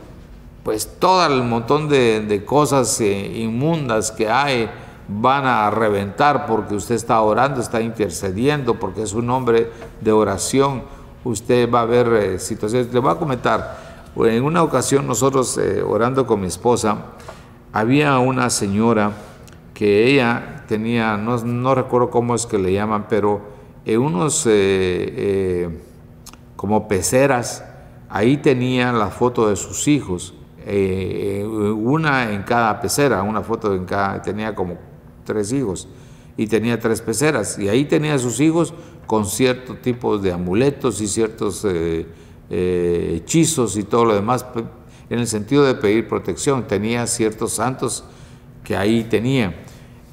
pues todo el montón de cosas inmundas que hay van a reventar porque usted está orando, está intercediendo, porque es un hombre de oración. Usted va a ver situaciones. Le voy a comentar, en una ocasión nosotros orando con mi esposa, había una señora que ella tenía, no recuerdo cómo es que le llaman, pero unos como peceras, ahí tenía la foto de sus hijos, una en cada pecera, una foto en cada, tenía como 3 hijos y tenía 3 peceras, y ahí tenía a sus hijos con ciertos tipos de amuletos y ciertos hechizos y todo lo demás, en el sentido de pedir protección. Tenía ciertos santos que ahí tenía.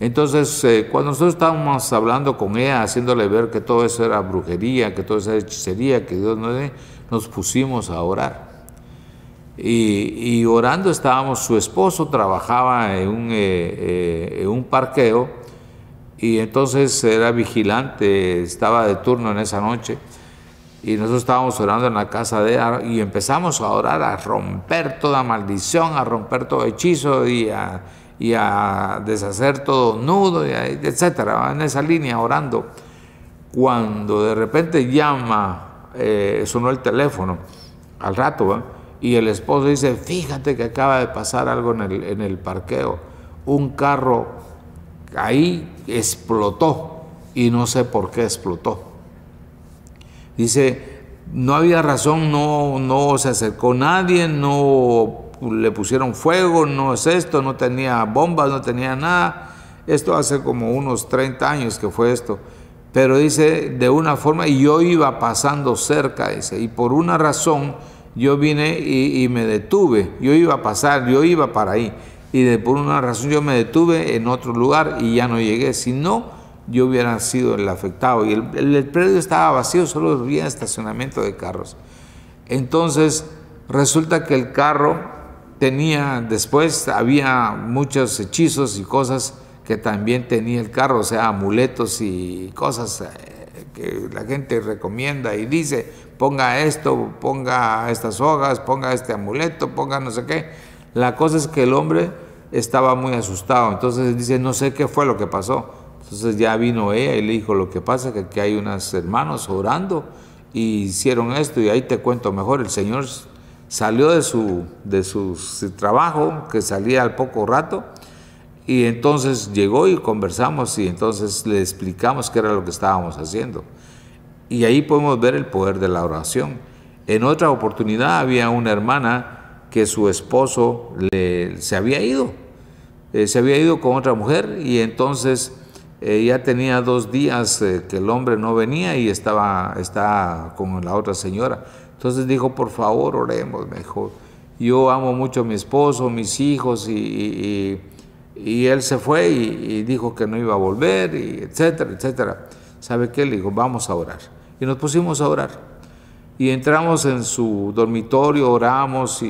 Entonces, cuando nosotros estábamos hablando con ella, haciéndole ver que todo eso era brujería, que todo eso era hechicería, que Dios nos pusimos a orar. Y orando estábamos, su esposo trabajaba en un parqueo, y entonces era vigilante, estaba de turno en esa noche, y nosotros estábamos orando en la casa de ella, y empezamos a orar, a romper toda maldición, a romper todo hechizo, y a deshacer todo nudo, etcétera, en esa línea orando. Cuando de repente llama, sonó el teléfono, al rato, y el esposo dice: fíjate que acaba de pasar algo en el parqueo, un carro ahí explotó, y no sé por qué explotó. Dice, no había razón, no se acercó nadie, no le pusieron fuego, no es esto, no tenía bombas, no tenía nada. Esto hace como unos 30 años que fue esto. Pero dice, de una forma, y yo iba pasando cerca, dice, y por una razón yo vine y me detuve. Yo iba a pasar, yo iba para ahí, y por una razón yo me detuve en otro lugar y ya no llegué. Si no, yo hubiera sido el afectado. Y el predio estaba vacío, solo había estacionamiento de carros. Entonces, resulta que el carro tenía, después había muchos hechizos y cosas que también tenía el carro, o sea, amuletos y cosas que la gente recomienda y dice: ponga esto, ponga estas hojas, ponga este amuleto, ponga no sé qué. La cosa es que el hombre estaba muy asustado, entonces dice: no sé qué fue lo que pasó. Entonces ya vino ella y le dijo: lo que pasa es que aquí hay unos hermanos orando y hicieron esto, y ahí te cuento mejor. El Señor salió de su trabajo, que salía al poco rato, y entonces llegó y conversamos, y entonces le explicamos qué era lo que estábamos haciendo. Y ahí podemos ver el poder de la oración. En otra oportunidad había una hermana que su esposo se había ido con otra mujer, y entonces ya tenía 2 días que el hombre no venía y estaba con la otra señora. Entonces dijo: por favor, oremos. Me dijo: yo amo mucho a mi esposo, mis hijos, y él se fue y dijo que no iba a volver, y etcétera, etcétera. ¿Sabe qué? Le dijo: vamos a orar. Y nos pusimos a orar. Y entramos en su dormitorio, oramos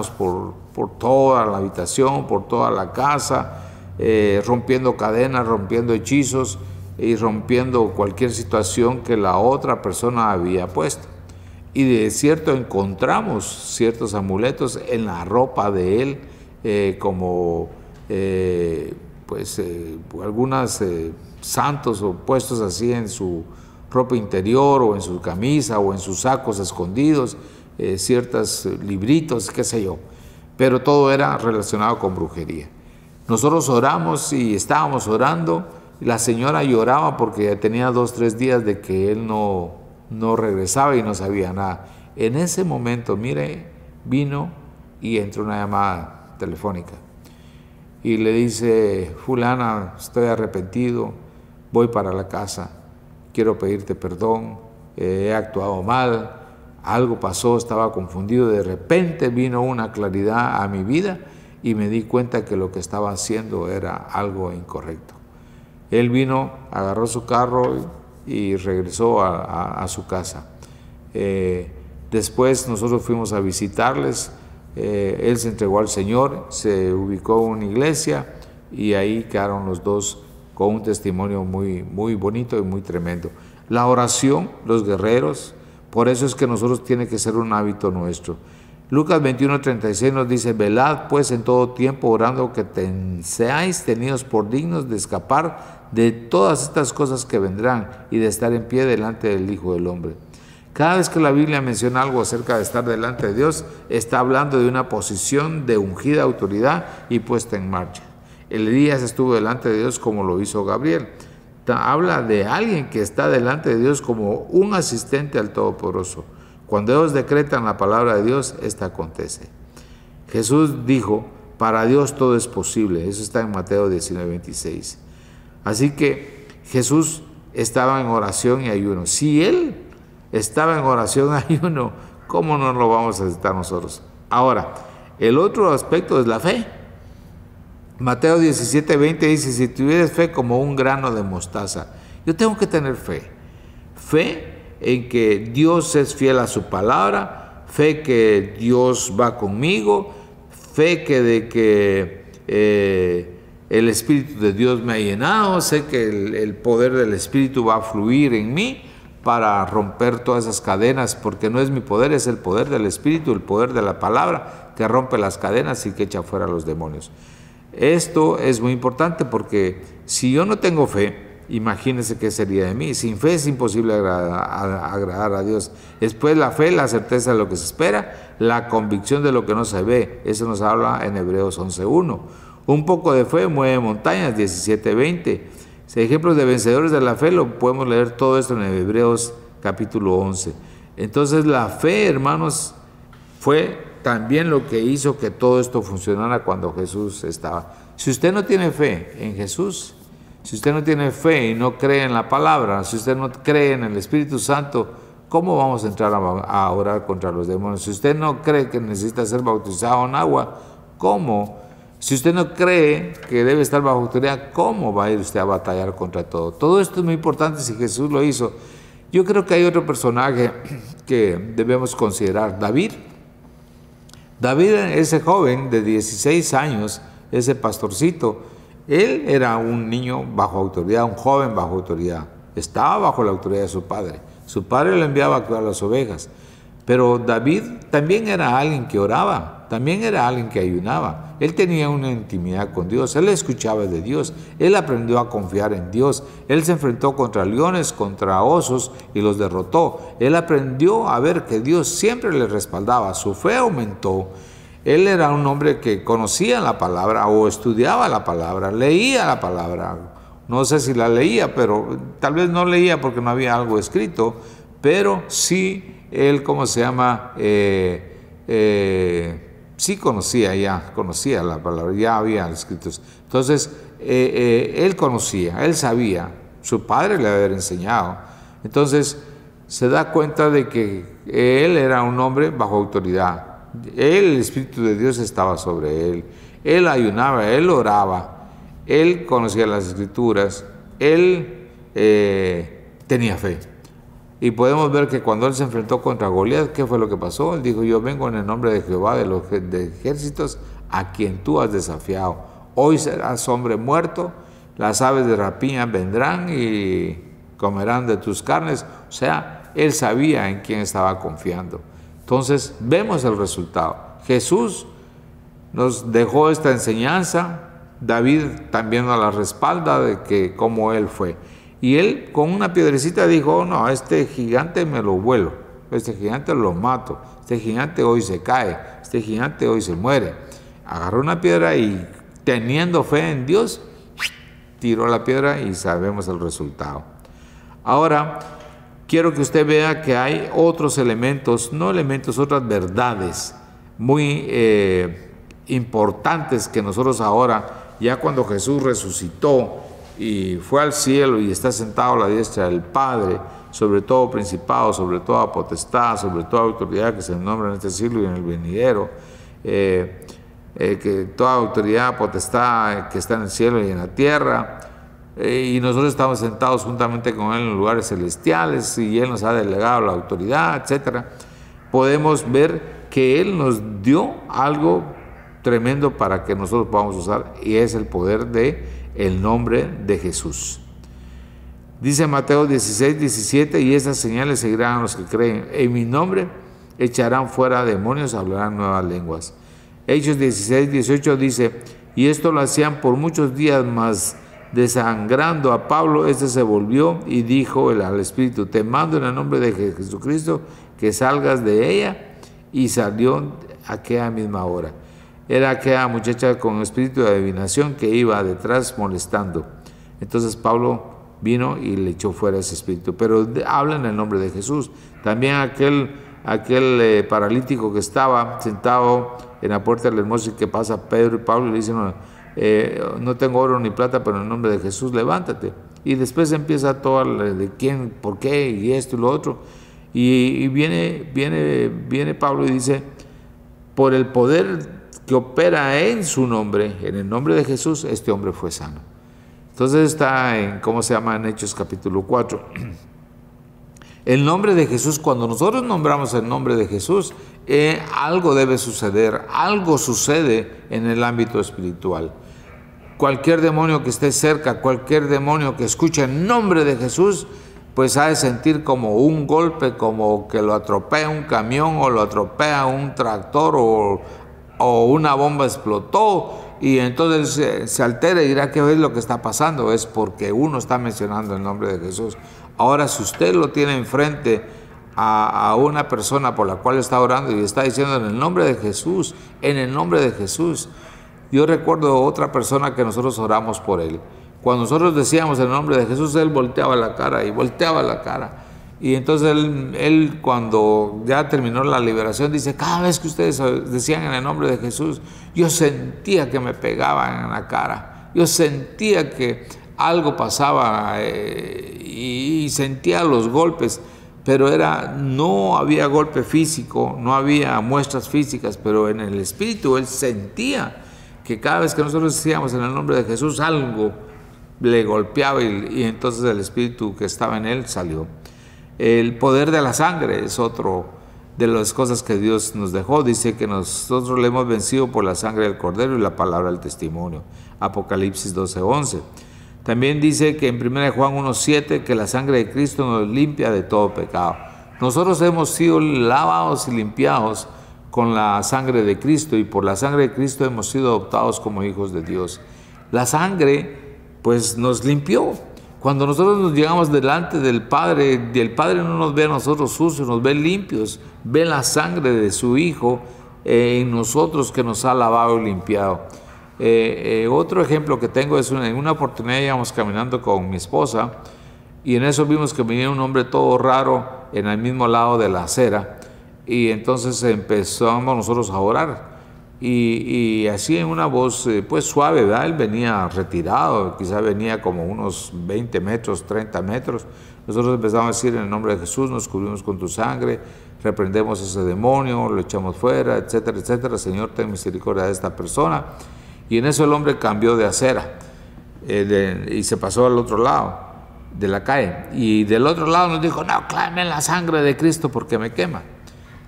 por toda la habitación, por toda la casa, rompiendo cadenas, rompiendo hechizos y rompiendo cualquier situación que la otra persona había puesto. Y de cierto encontramos ciertos amuletos en la ropa de él, como algunos santos o puestos así en su ropa interior, o en su camisa, o en sus sacos escondidos, ciertos libritos, qué sé yo. Pero todo era relacionado con brujería. Nosotros oramos y estábamos orando, y la señora lloraba porque tenía 2, 3 días de que él no regresaba y no sabía nada. En ese momento, mire, vino y entró una llamada telefónica. Y le dice: fulana, estoy arrepentido, voy para la casa, quiero pedirte perdón, he actuado mal, algo pasó, estaba confundido, de repente vino una claridad a mi vida y me di cuenta que lo que estaba haciendo era algo incorrecto. Él vino, agarró su carro y regresó a su casa. Después nosotros fuimos a visitarles, él se entregó al Señor, se ubicó en una iglesia, y ahí quedaron los dos con un testimonio muy, muy bonito y muy tremendo. La oración, los guerreros, por eso es que nosotros tiene que ser un hábito nuestro. Lucas 21:36 nos dice: velad pues en todo tiempo orando que seáis tenidos por dignos de escapar de todas estas cosas que vendrán y de estar en pie delante del Hijo del Hombre. Cada vez que la Biblia menciona algo acerca de estar delante de Dios, está hablando de una posición de ungida autoridad y puesta en marcha. Elías estuvo delante de Dios como lo hizo Gabriel. Habla de alguien que está delante de Dios como un asistente al Todopoderoso. Cuando ellos decretan la palabra de Dios, esta acontece. Jesús dijo: para Dios todo es posible. Eso está en Mateo 19:26. Así que Jesús estaba en oración y ayuno. Si Él estaba en oración y ayuno, ¿cómo no lo vamos a necesitar nosotros? Ahora, el otro aspecto es la fe. Mateo 17:20 dice: si tuvieres fe como un grano de mostaza. Yo tengo que tener fe. Fe en que Dios es fiel a su palabra, fe que Dios va conmigo, fe que el Espíritu de Dios me ha llenado, sé que el poder del Espíritu va a fluir en mí para romper todas esas cadenas, porque no es mi poder, es el poder del Espíritu, el poder de la palabra que rompe las cadenas y que echa fuera a los demonios. Esto es muy importante porque si yo no tengo fe, imagínense qué sería de mí. Sin fe es imposible agradar a Dios. Después la fe, la certeza de lo que se espera, la convicción de lo que no se ve. Eso nos habla en Hebreos 11:1. Un poco de fe mueve montañas, 17:20. Ejemplos de vencedores de la fe, lo podemos leer todo esto en Hebreos capítulo 11. Entonces la fe, hermanos, fue también lo que hizo que todo esto funcionara cuando Jesús estaba. Si usted no tiene fe en Jesús, si usted no tiene fe y no cree en la palabra, si usted no cree en el Espíritu Santo, ¿cómo vamos a entrar a orar contra los demonios? Si usted no cree que necesita ser bautizado en agua, ¿cómo? Si usted no cree que debe estar bajo autoridad, ¿cómo va a ir usted a batallar contra todo? Todo esto es muy importante si Jesús lo hizo. Yo creo que hay otro personaje que debemos considerar: David. David, ese joven de 16 años, ese pastorcito, él era un niño bajo autoridad, un joven bajo autoridad. Estaba bajo la autoridad de su padre. Su padre le enviaba a cuidar las ovejas. Pero David también era alguien que oraba, también era alguien que ayunaba. Él tenía una intimidad con Dios, él escuchaba de Dios, él aprendió a confiar en Dios. Él se enfrentó contra leones, contra osos y los derrotó. Él aprendió a ver que Dios siempre le respaldaba, su fe aumentó. Él era un hombre que conocía la palabra o estudiaba la palabra, leía la palabra. No sé si la leía, pero tal vez no leía porque no había algo escrito, pero sí él, sí conocía la palabra, ya había escritos. Entonces, él conocía, él sabía, su padre le había enseñado. Entonces, se da cuenta de que él era un hombre bajo autoridad. El Espíritu de Dios estaba sobre él. Él ayunaba, él oraba, él conocía las Escrituras, él tenía fe. Y podemos ver que cuando él se enfrentó contra Goliat, ¿qué fue lo que pasó? Él dijo: yo vengo en el nombre de Jehová de ejércitos, a quien tú has desafiado. Hoy serás hombre muerto, las aves de rapiña vendrán y comerán de tus carnes. O sea, él sabía en quién estaba confiando. Entonces, vemos el resultado. Jesús nos dejó esta enseñanza. David también nos la respalda de que cómo él fue. Y él con una piedrecita dijo: oh, no, este gigante me lo vuelo, este gigante lo mato, este gigante hoy se cae, este gigante hoy se muere. Agarró una piedra y, teniendo fe en Dios, tiró la piedra y sabemos el resultado. Ahora, quiero que usted vea que hay otros elementos, no elementos, otras verdades muy importantes que nosotros ahora, ya cuando Jesús resucitó y fue al cielo y está sentado a la diestra del Padre, sobre todo principado, sobre toda potestad, sobre toda autoridad que se nombra en este siglo y en el venidero, que toda autoridad, potestad que está en el cielo y en la tierra, y nosotros estamos sentados juntamente con Él en los lugares celestiales y Él nos ha delegado la autoridad, etc. Podemos ver que Él nos dio algo tremendo para que nosotros podamos usar, y es el poder de el nombre de Jesús. Dice Mateo 16, 17, y estas señales seguirán a los que creen. En mi nombre echarán fuera demonios, hablarán nuevas lenguas. Hechos 16, 18 dice, y esto lo hacían por muchos días, mas desangrando a Pablo, este se volvió y dijo al Espíritu, te mando en el nombre de Jesucristo que salgas de ella, y salió aquella misma hora. Era aquella muchacha con espíritu de adivinación que iba detrás molestando. Entonces Pablo vino y le echó fuera ese espíritu, pero habla en el nombre de Jesús. También aquel paralítico que estaba sentado en la puerta del hermoso y que pasa Pedro y Pablo y le dicen, no tengo oro ni plata, pero en el nombre de Jesús levántate. Y después empieza todo de quién, por qué, y esto y lo otro. Y viene Pablo y dice, por el poder que opera en su nombre, en el nombre de Jesús, este hombre fue sano. Entonces está en, ¿cómo se llama? En Hechos capítulo 4. El nombre de Jesús, cuando nosotros nombramos el nombre de Jesús, algo debe suceder, algo sucede en el ámbito espiritual. Cualquier demonio que esté cerca, cualquier demonio que escuche el nombre de Jesús, pues ha de sentir como un golpe, como que lo atropella un camión o lo atropella un tractor o una bomba explotó, y entonces se altera y dirá, ¿qué es lo que está pasando? Es porque uno está mencionando el nombre de Jesús. Ahora, si usted lo tiene enfrente a una persona por la cual está orando y está diciendo en el nombre de Jesús, en el nombre de Jesús. Yo recuerdo otra persona que nosotros oramos por él. Cuando nosotros decíamos en el nombre de Jesús, él volteaba la cara y volteaba la cara. Y entonces él cuando ya terminó la liberación, dice, cada vez que ustedes decían en el nombre de Jesús, yo sentía que me pegaban en la cara. Yo sentía que algo pasaba y sentía los golpes, pero no había golpe físico, no había muestras físicas, pero en el espíritu él sentía que cada vez que nosotros decíamos en el nombre de Jesús, algo le golpeaba y entonces el espíritu que estaba en él salió. El poder de la sangre es otro de las cosas que Dios nos dejó. Dice que nosotros le hemos vencido por la sangre del Cordero y la palabra del testimonio. Apocalipsis 12:11. También dice que en 1 Juan 1:7 que la sangre de Cristo nos limpia de todo pecado. Nosotros hemos sido lavados y limpiados con la sangre de Cristo, y por la sangre de Cristo hemos sido adoptados como hijos de Dios. La sangre pues nos limpió. Cuando nosotros nos llegamos delante del Padre, y el Padre no nos ve a nosotros sucios, nos ve limpios, ve la sangre de su Hijo en nosotros que nos ha lavado y limpiado. Otro ejemplo que tengo es en una oportunidad íbamos caminando con mi esposa y en eso vimos que venía un hombre todo raro en el mismo lado de la acera, y entonces empezamos nosotros a orar. Y así en una voz pues suave, ¿verdad? Él venía retirado, quizá venía como unos 20 metros, 30 metros. Nosotros empezamos a decir en el nombre de Jesús, nos cubrimos con tu sangre, reprendemos ese demonio, lo echamos fuera, etcétera, etcétera. Señor, ten misericordia de esta persona. Y en eso el hombre cambió de acera y se pasó al otro lado de la calle. Y del otro lado nos dijo, no, clamen la sangre de Cristo porque me quema.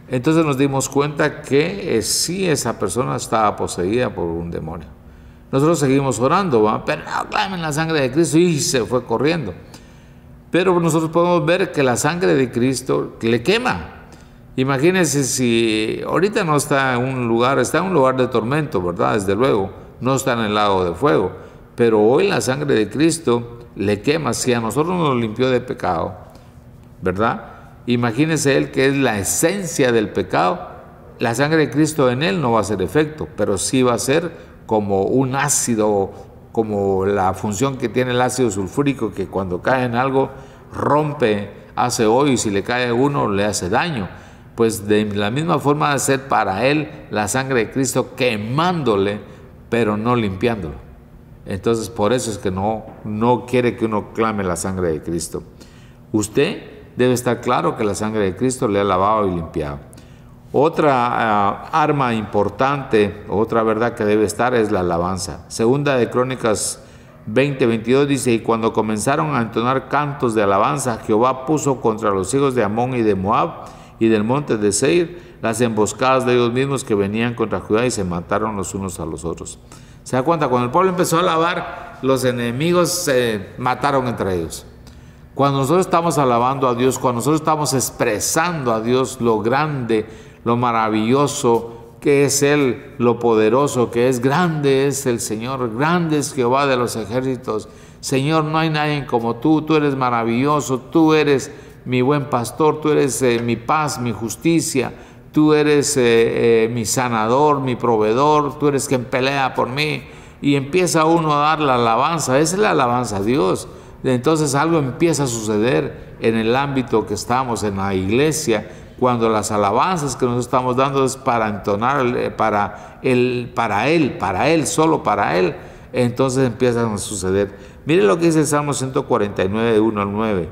Entonces nos dimos cuenta que sí, esa persona estaba poseída por un demonio. Nosotros seguimos orando, ¿va? Pero no, clamen la sangre de Cristo, y se fue corriendo. Pero nosotros podemos ver que la sangre de Cristo le quema. Imagínense si ahorita no está en un lugar, está en un lugar de tormento, ¿verdad? Desde luego, no está en el lago de fuego. Pero hoy la sangre de Cristo le quema. Si a nosotros nos limpió de pecado, ¿verdad? Imagínese él que es la esencia del pecado, la sangre de Cristo en él no va a hacer efecto, pero sí va a ser como un ácido, como la función que tiene el ácido sulfúrico, que cuando cae en algo rompe, hace hoyo, y si le cae a uno le hace daño. Pues de la misma forma va a ser para él la sangre de Cristo quemándole, pero no limpiándolo. Entonces por eso es que no quiere que uno clame la sangre de Cristo. Usted debe estar claro que la sangre de Cristo le ha lavado y limpiado. Otra arma importante, otra verdad que debe estar es la alabanza. Segunda de Crónicas 20:22 dice, y cuando comenzaron a entonar cantos de alabanza, Jehová puso contra los hijos de Amón y de Moab y del monte de Seir las emboscadas de ellos mismos que venían contra Judá, y se mataron los unos a los otros. ¿Se da cuenta? Cuando el pueblo empezó a alabar, los enemigos se mataron entre ellos. Cuando nosotros estamos alabando a Dios, cuando nosotros estamos expresando a Dios lo grande, lo maravilloso que es Él, lo poderoso que es, grande es el Señor, grande es Jehová de los ejércitos. Señor, no hay nadie como tú eres maravilloso, tú eres mi buen pastor, tú eres mi paz, mi justicia, tú eres mi sanador, mi proveedor, tú eres quien pelea por mí. Y empieza uno a dar la alabanza, esa es la alabanza a Dios. Entonces algo empieza a suceder en el ámbito que estamos, en la iglesia, cuando las alabanzas que nos estamos dando es para entonar, para Él, solo para Él, entonces empiezan a suceder. Mire lo que dice el Salmo 149, de 1 al 9.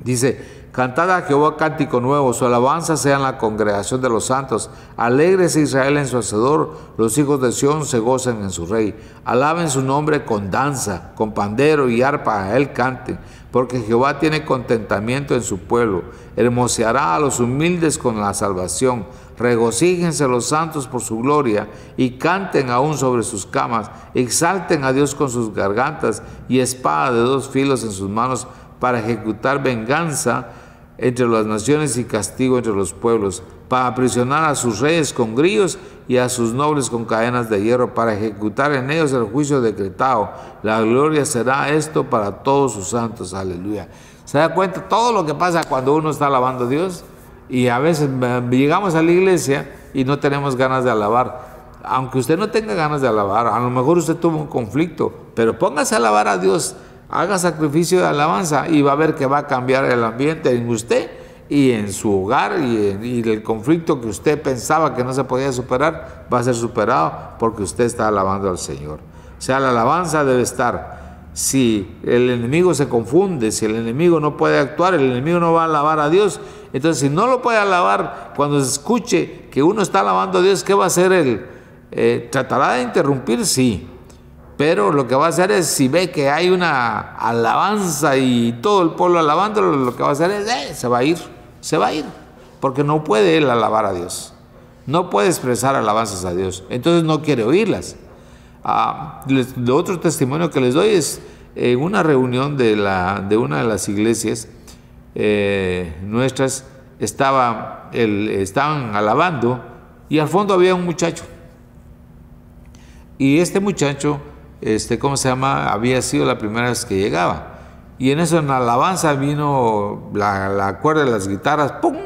Dice: cantad a Jehová cántico nuevo, su alabanza sea en la congregación de los santos. Alégrese Israel en su hacedor, los hijos de Sión se gozan en su rey. Alaben su nombre con danza, con pandero y arpa a él canten, porque Jehová tiene contentamiento en su pueblo. Hermoseará a los humildes con la salvación. Regocíjense los santos por su gloria y canten aún sobre sus camas. Exalten a Dios con sus gargantas y espada de dos filos en sus manos, para ejecutar venganza entre las naciones y castigo entre los pueblos, para aprisionar a sus reyes con grillos y a sus nobles con cadenas de hierro, para ejecutar en ellos el juicio decretado. La gloria será esto para todos sus santos. Aleluya. ¿Se da cuenta todo lo que pasa cuando uno está alabando a Dios? Y a veces llegamos a la iglesia y no tenemos ganas de alabar. Aunque usted no tenga ganas de alabar, a lo mejor usted tuvo un conflicto, pero póngase a alabar a Dios. Haga sacrificio de alabanza y va a ver que va a cambiar el ambiente en usted y en su hogar, y el conflicto que usted pensaba que no se podía superar va a ser superado porque usted está alabando al Señor. O sea, la alabanza debe estar. Si el enemigo se confunde, si el enemigo no puede actuar, el enemigo no va a alabar a Dios. Entonces, si no lo puede alabar, cuando se escuche que uno está alabando a Dios, ¿qué va a hacer él? ¿Tratará de interrumpir? Sí. Pero lo que va a hacer es, si ve que hay una alabanza y todo el pueblo alabándolo, lo que va a hacer es, se va a ir, porque no puede él alabar a Dios, no puede expresar alabanzas a Dios, entonces no quiere oírlas. Otro testimonio que les doy es en una reunión de una de las iglesias nuestras, estaban alabando y al fondo había un muchacho, y este muchacho, ¿cómo se llama? Había sido la primera vez que llegaba. Y en eso, en la alabanza, vino la cuerda de las guitarras, ¡pum!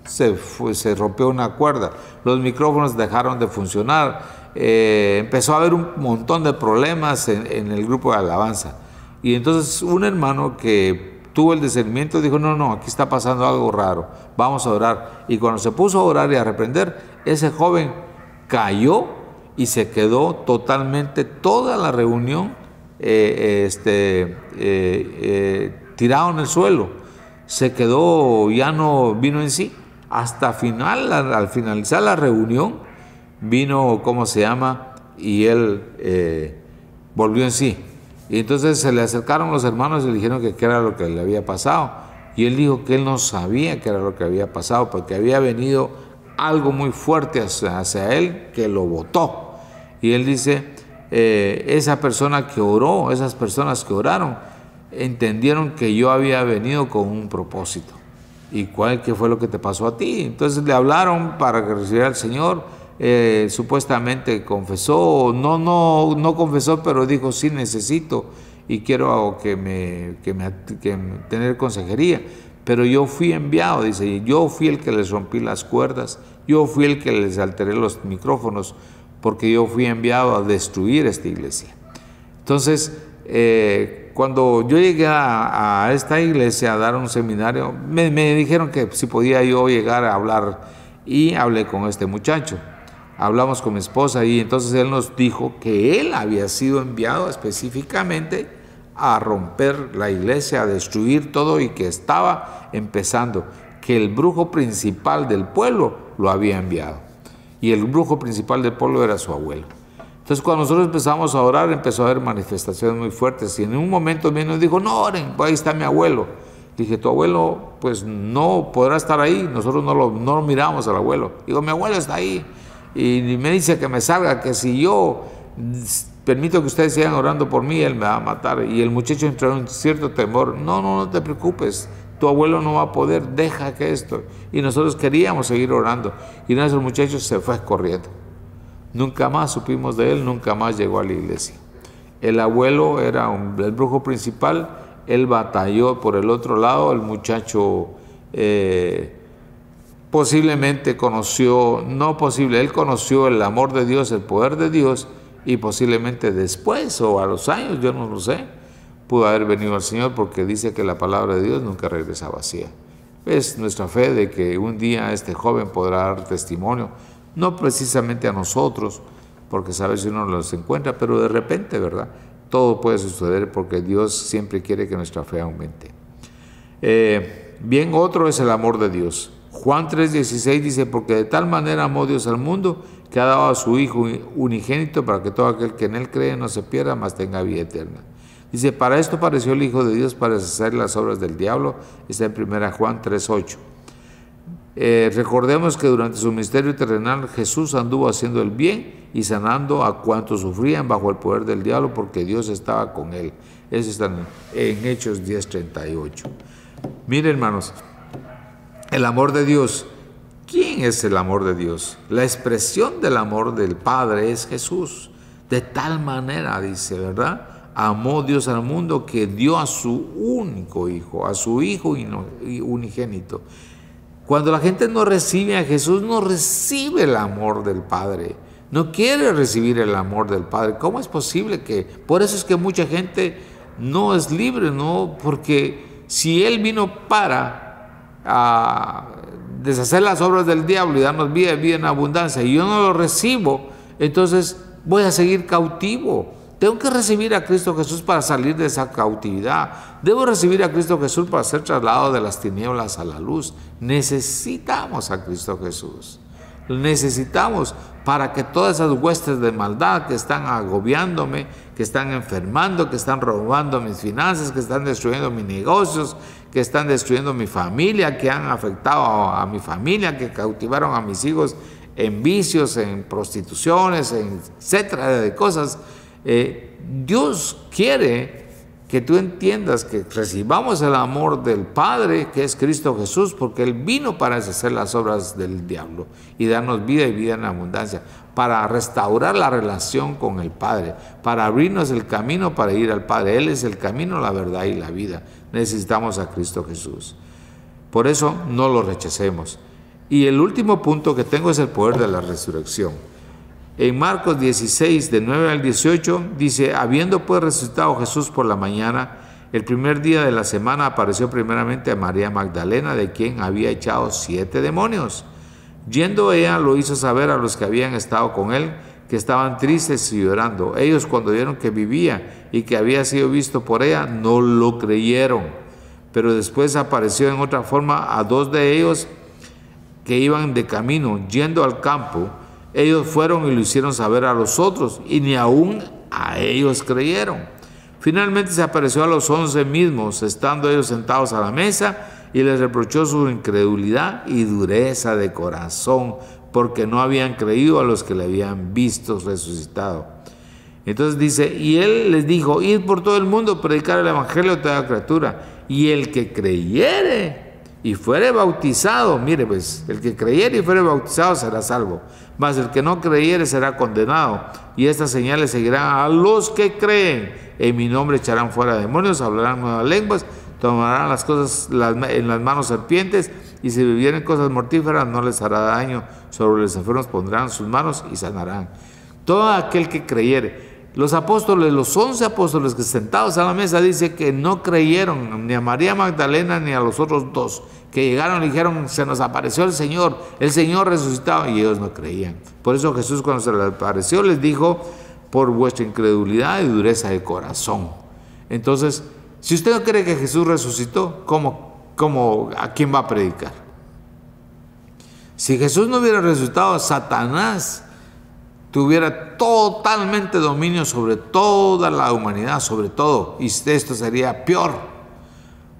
Se rompió una cuerda. Los micrófonos dejaron de funcionar. Empezó a haber un montón de problemas en el grupo de alabanza. Y entonces un hermano que tuvo el discernimiento dijo: no, aquí está pasando algo raro, vamos a orar. Y cuando se puso a orar y a reprender, ese joven cayó y se quedó totalmente toda la reunión tirado en el suelo. Se quedó, ya no vino en sí. Hasta al finalizar la reunión, vino, ¿cómo se llama? Y él volvió en sí. Y entonces se le acercaron los hermanos y le dijeron que qué era lo que le había pasado. Y él dijo que él no sabía qué era lo que había pasado, porque había venido algo muy fuerte hacia él que lo botó. Y él dice, esas personas que oraron, entendieron que yo había venido con un propósito. ¿Y qué fue lo que te pasó a ti? Entonces le hablaron para que recibiera al Señor. Supuestamente confesó, no confesó, pero dijo: sí, necesito y quiero que tener consejería. Pero yo fui enviado, dice, yo fui el que les rompí las cuerdas, yo fui el que les alteré los micrófonos, porque yo fui enviado a destruir esta iglesia. Entonces, cuando yo llegué a esta iglesia a dar un seminario, me dijeron que si podía yo llegar a hablar, y hablé con este muchacho. Hablamos con mi esposa y entonces él nos dijo que él había sido enviado específicamente a romper la iglesia, a destruir todo, y que estaba empezando, que el brujo principal del pueblo lo había enviado. Y el brujo principal del pueblo era su abuelo. Entonces, cuando nosotros empezamos a orar, empezó a haber manifestaciones muy fuertes. Y en un momento nos dijo: no oren, pues ahí está mi abuelo. Dije: tu abuelo pues no podrá estar ahí, nosotros no lo miramos al abuelo. Digo: mi abuelo está ahí. Y me dice que me salga, que si yo permito que ustedes sigan orando por mí, él me va a matar. Y el muchacho entró en un cierto temor. No te preocupes, tu abuelo no va a poder, deja que esto. Y nosotros queríamos seguir orando. Y nuestro muchacho se fue corriendo. Nunca más supimos de él, nunca más llegó a la iglesia. El abuelo era el brujo principal, él batalló por el otro lado, el muchacho posiblemente conoció, no posible, él conoció el amor de Dios, el poder de Dios, y posiblemente después o a los años, yo no lo sé, pudo haber venido al Señor, porque dice que la palabra de Dios nunca regresa vacía. Es nuestra fe de que un día este joven podrá dar testimonio, no precisamente a nosotros, porque sabe si uno los encuentra, pero de repente, ¿verdad? Todo puede suceder porque Dios siempre quiere que nuestra fe aumente. Bien, otro es el amor de Dios. Juan 3:16 dice, porque de tal manera amó Dios al mundo, que ha dado a su Hijo unigénito para que todo aquel que en Él cree no se pierda, mas tenga vida eterna. Dice, para esto pareció el Hijo de Dios, para deshacer las obras del diablo. Está en 1 Juan 3:8. Recordemos que durante su ministerio terrenal Jesús anduvo haciendo el bien y sanando a cuantos sufrían bajo el poder del diablo, porque Dios estaba con él. Eso está en Hechos 10:38. Miren, hermanos, el amor de Dios. ¿Quién es el amor de Dios? La expresión del amor del Padre es Jesús. De tal manera, dice, ¿verdad? Amó Dios al mundo que dio a su único Hijo, a su Hijo unigénito. Cuando la gente no recibe a Jesús, no recibe el amor del Padre. No quiere recibir el amor del Padre. ¿Cómo es posible que? Por eso es que mucha gente no es libre, ¿no? Porque si Él vino para deshacer las obras del diablo y darnos vida en abundancia, y yo no lo recibo, entonces voy a seguir cautivo. Tengo que recibir a Cristo Jesús para salir de esa cautividad. Debo recibir a Cristo Jesús para ser trasladado de las tinieblas a la luz. Necesitamos a Cristo Jesús. Lo necesitamos para que todas esas huestes de maldad que están agobiándome, que están enfermando, que están robando mis finanzas, que están destruyendo mis negocios, que están destruyendo mi familia, que han afectado a mi familia, que cautivaron a mis hijos en vicios, en prostituciones, en etcétera de cosas. Dios quiere que tú entiendas que recibamos el amor del Padre, que es Cristo Jesús, porque Él vino para deshacer las obras del diablo y darnos vida y vida en abundancia, para restaurar la relación con el Padre, para abrirnos el camino para ir al Padre. Él es el camino, la verdad y la vida. Necesitamos a Cristo Jesús. Por eso no lo rechacemos. Y el último punto que tengo es el poder de la resurrección. En Marcos 16, de 9 al 18, dice, habiendo pues resucitado Jesús por la mañana, el primer día de la semana apareció primeramente a María Magdalena, de quien había echado 7 demonios. Yendo ella, lo hizo saber a los que habían estado con él, que estaban tristes y llorando. Ellos, cuando vieron que vivía y que había sido visto por ella, no lo creyeron. Pero después apareció en otra forma a 2 de ellos que iban de camino, yendo al campo. Ellos fueron y lo hicieron saber a los otros, y ni aún a ellos creyeron. Finalmente se apareció a los 11 mismos, estando ellos sentados a la mesa, y les reprochó su incredulidad y dureza de corazón, porque no habían creído a los que le habían visto resucitado. Entonces dice, y él les dijo, id por todo el mundo, predicar el evangelio a toda criatura, y el que creyere y fuere bautizado, mire pues, el que creyere y fuere bautizado será salvo, mas el que no creyere será condenado. Y estas señales seguirán a los que creen. En mi nombre echarán fuera demonios, hablarán nuevas lenguas, tomarán las cosas en las manos serpientes, y si bebieren cosas mortíferas no les hará daño. Sobre los enfermos pondrán sus manos y sanarán. Todo aquel que creyere. Los apóstoles, los 11 apóstoles que sentados a la mesa, dice que no creyeron ni a María Magdalena ni a los otros 2, que llegaron y dijeron, se nos apareció el Señor resucitado, y ellos no creían. Por eso Jesús, cuando se les apareció, les dijo, por vuestra incredulidad y dureza de corazón. Entonces, si usted no cree que Jesús resucitó, ¿a quién va a predicar? Si Jesús no hubiera resucitado, Satanás tuviera totalmente dominio sobre toda la humanidad, sobre todo, y esto sería peor.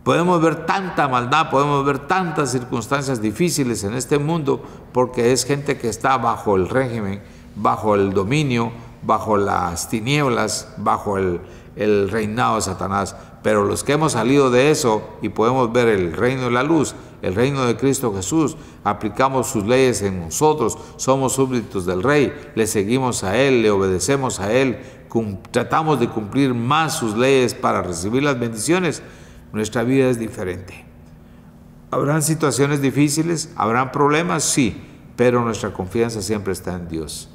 Podemos ver tanta maldad, podemos ver tantas circunstancias difíciles en este mundo, porque es gente que está bajo el régimen, bajo el dominio, bajo las tinieblas, bajo el reinado de Satanás. Pero los que hemos salido de eso y podemos ver el reino de la luz, el reino de Cristo Jesús, aplicamos sus leyes en nosotros, somos súbditos del Rey, le seguimos a Él, le obedecemos a Él, tratamos de cumplir más sus leyes para recibir las bendiciones, nuestra vida es diferente. ¿Habrán situaciones difíciles? ¿Habrán problemas? Sí, pero nuestra confianza siempre está en Dios.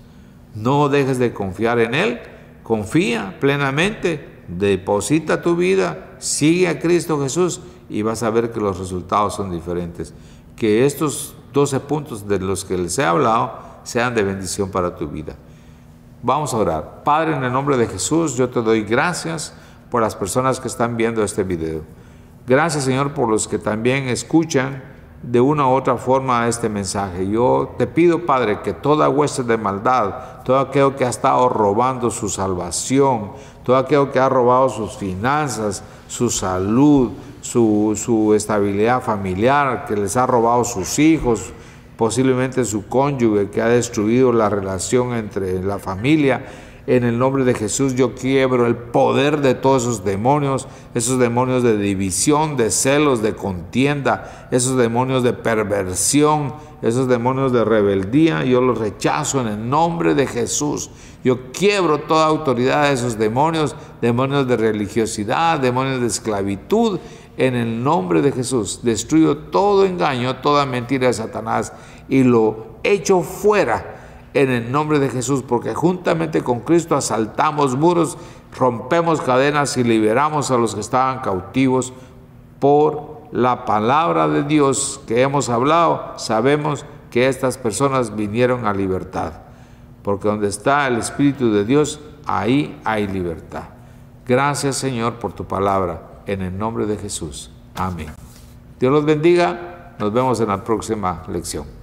No dejes de confiar en Él, confía plenamente, deposita tu vida, sigue a Cristo Jesús y vas a ver que los resultados son diferentes. Que estos 12 puntos de los que les he hablado sean de bendición para tu vida. Vamos a orar. Padre, en el nombre de Jesús, yo te doy gracias por las personas que están viendo este video. Gracias, Señor, por los que también escuchan de una u otra forma este mensaje. Yo te pido, Padre, que toda hueste de maldad, todo aquello que ha estado robando su salvación, todo aquello que ha robado sus finanzas, su salud, su estabilidad familiar, que les ha robado sus hijos, posiblemente su cónyuge, que ha destruido la relación entre la familia, en el nombre de Jesús yo quiebro el poder de todos esos demonios de división, de celos, de contienda, esos demonios de perversión, esos demonios de rebeldía. Yo los rechazo en el nombre de Jesús. Yo quiebro toda autoridad de esos demonios, demonios de religiosidad, demonios de esclavitud, en el nombre de Jesús. Destruyo todo engaño, toda mentira de Satanás y lo echo fuera en el nombre de Jesús, porque juntamente con Cristo asaltamos muros, rompemos cadenas y liberamos a los que estaban cautivos por la palabra de Dios que hemos hablado. Sabemos que estas personas vinieron a libertad, porque donde está el Espíritu de Dios, ahí hay libertad. Gracias, Señor, por tu palabra, en el nombre de Jesús. Amén. Dios los bendiga. Nos vemos en la próxima lección.